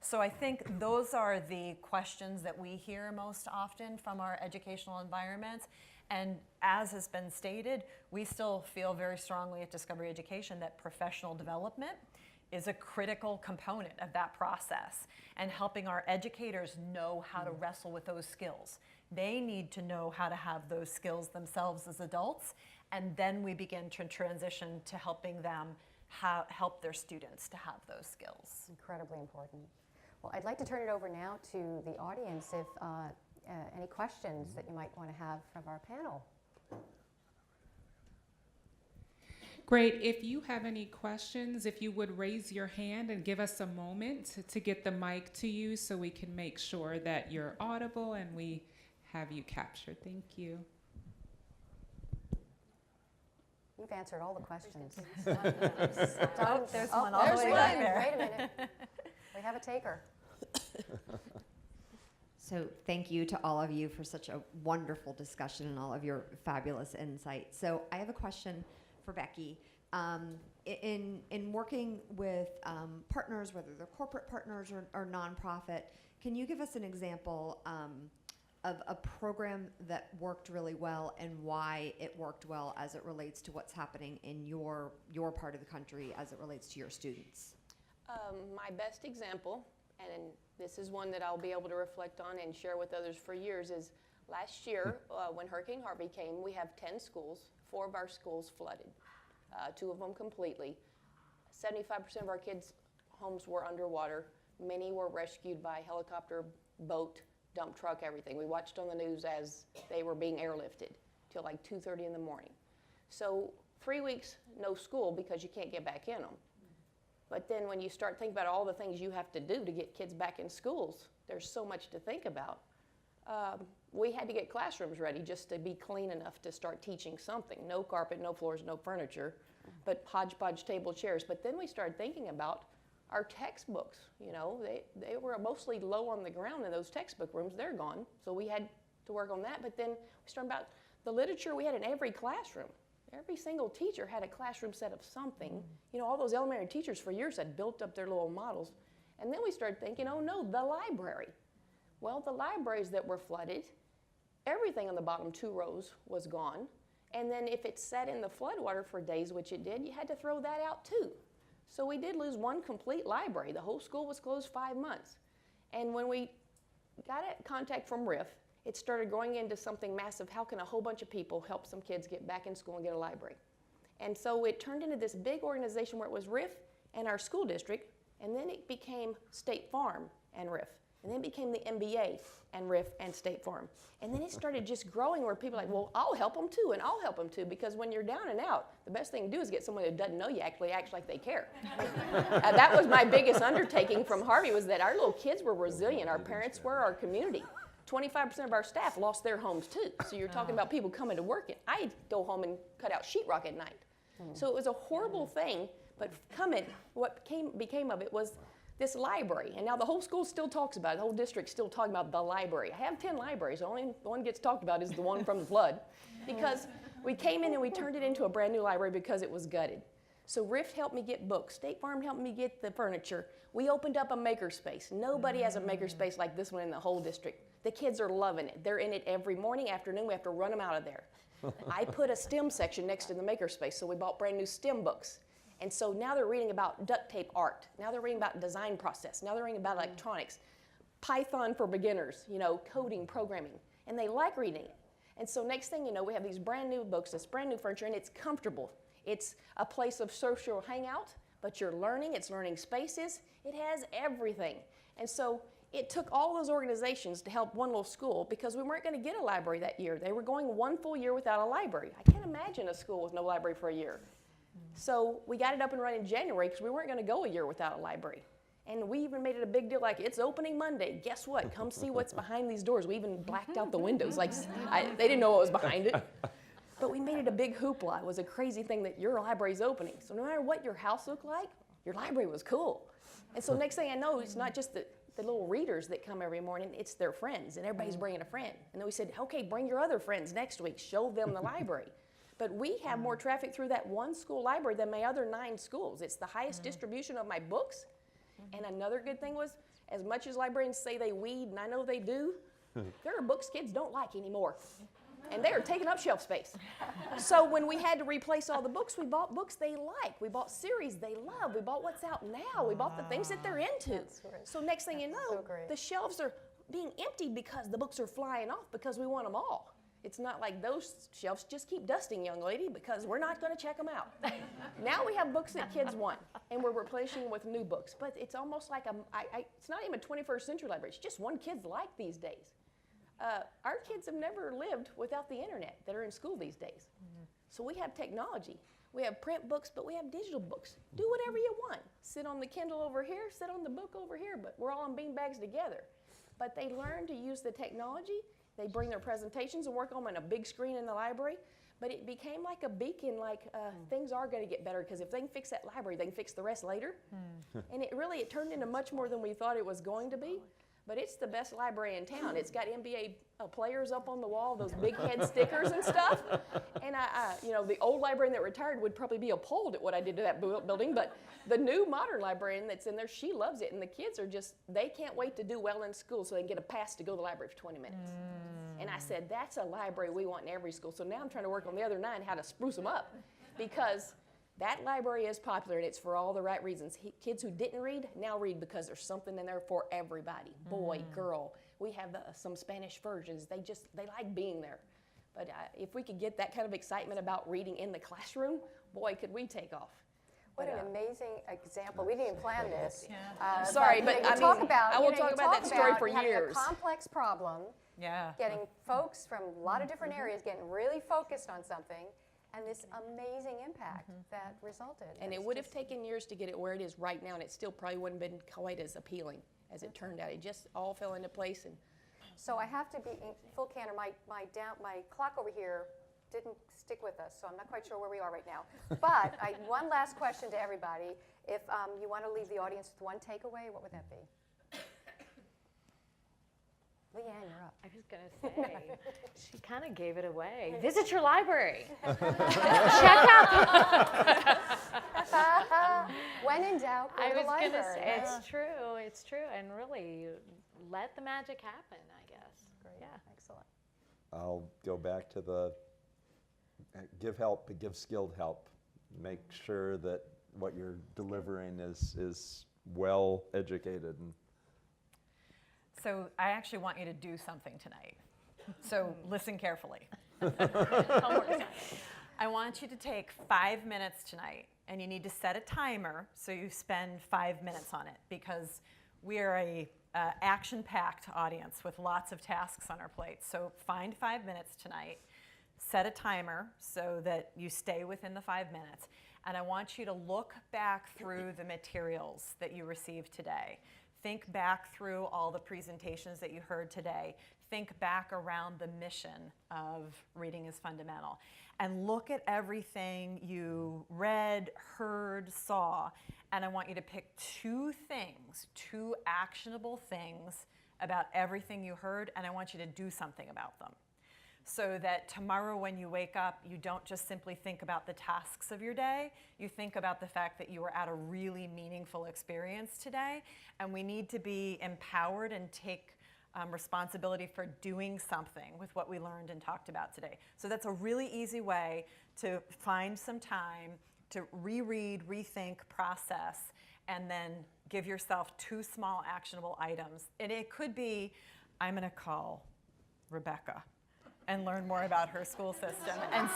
So I think those are the questions that we hear most often from our educational environments. And as has been stated, we still feel very strongly at Discovery Education that professional development is a critical component of that process, and helping our educators know how to wrestle with those skills. They need to know how to have those skills themselves as adults, and then we begin to transition to helping them help their students to have those skills. Incredibly important. Well, I'd like to turn it over now to the audience if any questions that you might want to have from our panel. Great. If you have any questions, if you would raise your hand and give us a moment to get the mic to you so we can make sure that you're audible and we have you captured. Thank you. You've answered all the questions. There's one all There's the way one. back there. Wait a minute. We have a taker. So thank you to all of you for such a wonderful discussion and all of your fabulous insight. So I have a question for Becky. In working with partners, whether they're corporate partners or nonprofit, can you give us an example of a program that worked really well and why it worked well as it relates to what's happening in your part of the country as it relates to your students? My best example, and this is one that I'll be able to reflect on and share with others for years, is last year when Hurricane Harvey came, we have 10 schools. 4 of our schools flooded, 2 of them completely. 75% of our kids' homes were underwater. Many were rescued by helicopter, boat, dump truck, everything. We watched on the news as they were being airlifted till like 2:30 in the morning. So 3 weeks, no school because you can't get back in them. But then when you start thinking about all the things you have to do to get kids back in schools, there's so much to think about. We had to get classrooms ready just to be clean enough to start teaching something. No carpet, no floors, no furniture, but hodgepodge table chairs. But then we started thinking about Our textbooks, you know, they were mostly low on the ground in those textbook rooms. They're gone, so we had to work on that. But then we started about the literature we had in every classroom. Every single teacher had a classroom set of something. You know, all those elementary teachers for years had built up their little models. And then we started thinking, oh no, the library. Well, the libraries that were flooded, everything on the bottom 2 rows was gone. And then if it sat in the floodwater for days, which it did, you had to throw that out too. So we did lose 1 complete library. The whole school was closed 5 months. And when we got a contact from RIF, it started growing into something massive. How can a whole bunch of people help some kids get back in school and get a library? And so it turned into this big organization where it was RIF and our school district, and then it became State Farm and RIF. And then it became the MBA and RIF and State Farm. And then it started just growing where people are like, well, I'll help them too, and I'll help them too, because when you're down and out, the best thing to do is get someone who doesn't know you actually acts like they care. That was my biggest undertaking from Harvey, was that our little kids were resilient. Our parents were, our community. 25% of our staff lost their homes too. So you're talking about people coming to work. I'd go home and cut out sheetrock at night. So it was a horrible thing, but what became of it was this library. And now the whole school still talks about it. The whole district still talking about the library. I have 10 libraries. The only one gets talked about is the one from the flood. Because we came in and we turned it into a brand new library because it was gutted. So RIF helped me get books. State Farm helped me get the furniture. We opened up a makerspace. Nobody has a makerspace like this one in the whole district. The kids are loving it. They're in it every morning, afternoon. We have to run them out of there. I put a STEM section next to the makerspace, so we bought brand new STEM books. And so now they're reading about duct tape art. Now they're reading about design process. Now they're reading about electronics. Python for beginners, you know, coding, programming. And they like reading it. And so next thing you know, we have these brand new books, this brand new furniture, and it's comfortable. It's a place of social hangout, but you're learning. It's learning spaces. It has everything. And so it took all those organizations to help one little school, because we weren't going to get a library that year. They were going 1 full year without a library. I can't imagine a school with no library for a year. So we got it up and running in January because we weren't going to go a year without a library. And we even made it a big deal, like, it's opening Monday. Guess what? Come see what's behind these doors. We even blacked out the windows. Like, they didn't know what was behind it. But we made it a big hoopla. It was a crazy thing that your library's opening. So no matter what your house looked like, your library was cool. And so next thing I know, it's not just the little readers that come every morning, it's their friends, and everybody's bringing a friend. And then we said, okay, bring your other friends next week. Show them the library. But we have more traffic through that one school library than my other 9 schools. It's the highest distribution of my books. And another good thing was, as much as librarians say they weed, and I know they do, there are books kids don't like anymore. And they are taking up shelf space. So when we had to replace all the books, we bought books they like. We bought series they love. We bought what's out now. We bought the things that they're into. So next thing you know, the shelves are being emptied because the books are flying off because we want them all. It's not like those shelves just keep dusting, young lady, because we're not going to check them out. Now we have books that kids want, and we're replacing with new books. But it's almost like it's not even a 21st century library. It's just one kids like these days. Our kids have never lived without the internet that are in school these days. So we have technology. We have print books, but we have digital books. Do whatever you want. Sit on the Kindle over here, sit on the book over here, but we're all on bean bags together. But they learn to use the technology. They bring their presentations and work on them on a big screen in the library. But it became like a beacon, like things are going to get better, because if they can fix that library, they can fix the rest later. And it turned into much more than we thought it was going to be. But it's the best library in town. It's got NBA players up on the wall, those big head stickers and stuff. And the old librarian that retired would probably be appalled at what I did to that building. But the new modern librarian that's in there, she loves it. And the kids are they can't wait to do well in school so they can get a pass to go to the library for 20 minutes. And I said, that's a library we want in every school. So now I'm trying to work on the other 9, how to spruce them up. Because that library is popular, and it's for all the right reasons. Kids who didn't read now read because there's something in there for everybody. Boy, girl. We have some Spanish versions. They like being there. But if we could get that kind of excitement about reading in the classroom, boy, could we take off. What an amazing example. We didn't even plan this. Sorry, but I talk about, I will talk about that story for having years. A complex problem, getting folks from a lot of different areas getting really focused on something, and this amazing impact that resulted. And it would have taken years to get it where it is right now, and it still probably wouldn't have been quite as appealing as it turned out. It just all fell into place. And so I have to be in full candor. My clock over here didn't stick with us, so I'm not quite sure where we are right now. But one last question to everybody. If you want to leave the audience with one takeaway, what would that be? Leanne, you're up. I was going to say, she kind of gave it away. Visit your library. Check out. When in doubt, go to the library. I was going to say, it's true. And really, let the magic happen, I guess. Great. Yeah. Excellent. I'll go back to the give help, but give skilled help. Make sure that what you're delivering is well educated. And So I actually want you to do something tonight. So listen carefully. I want you to take 5 minutes tonight, and you need to set a timer so you spend 5 minutes on it, because we are a action-packed audience with lots of tasks on our plates. So find 5 minutes tonight, set a timer so that you stay within the 5 minutes, and I want you to look back through the materials that you received today. Think back through all the presentations that you heard today. Think back around the mission of Reading is Fundamental. And look at everything you read, heard, saw. And I want you to pick 2 things, 2 actionable things about everything you heard, and I want you to do something about them. So that tomorrow when you wake up, you don't just simply think about the tasks of your day, you think about the fact that you were at a really meaningful experience today, and we need to be empowered and take responsibility for doing something with what we learned and talked about today. So that's a really easy way to find some time to reread, rethink, process, and then give yourself 2 small actionable items. And it could be, I'm going to call Rebecca and learn more about her school system, and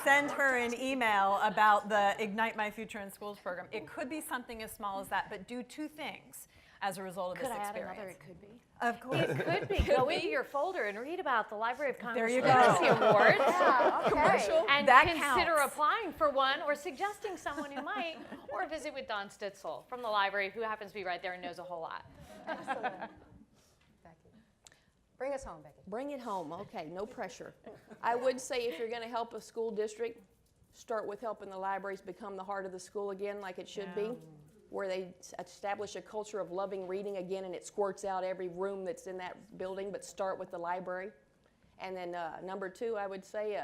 send her an email about the Ignite My Future in Schools program. It could be something as small as that, but do 2 things as a result of this experience. Could I add another? It could be. Of course. It could be. Go into your folder and read about the Library of Congress There you Literacy go. Awards. Yeah, okay. Commercial. And That consider counts. applying for one, or suggesting someone who might, or visit with Don Stitzel from the library, who happens to be right there and knows a whole lot. Excellent. Becky. Bring us home, Becky. Bring it home. Okay, no pressure. I would say if you're going to help a school district, start with helping the libraries become the heart of the school again, like it should be, where they establish a culture of loving reading again, and it squirts out every room that's in that building, but start with the library. And then number 2, I would say,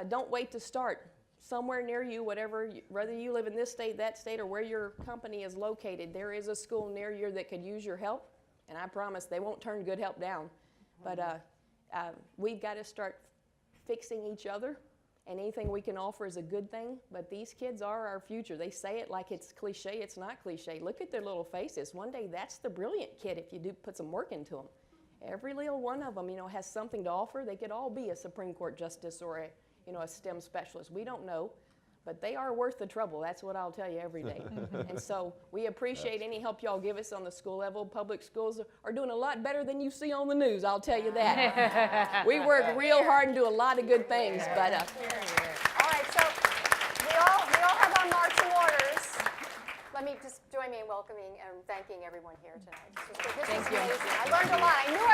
don't wait to start. Somewhere near you, whether you live in this state, that state, or where your company is located, there is a school near you that could use your help. And I promise they won't turn good help down. But we've got to start fixing each other, and anything we can offer is a good thing. But these kids are our future. They say it like it's cliche. It's not cliche. Look at their little faces. One day, that's the brilliant kid if you do put some work into them. Every little one of them, has something to offer. They could all be a Supreme Court justice or a STEM specialist. We don't know. But they are worth the trouble. That's what I'll tell you every day. And so we appreciate any help y'all give us on the school level. Public schools are doing a lot better than you see on the news, I'll tell you that. We work real hard and do a lot of good things. But All right, so we all have our marching orders. Let me just join me in welcoming and thanking everyone here tonight. This was amazing. I learned a lot. I knew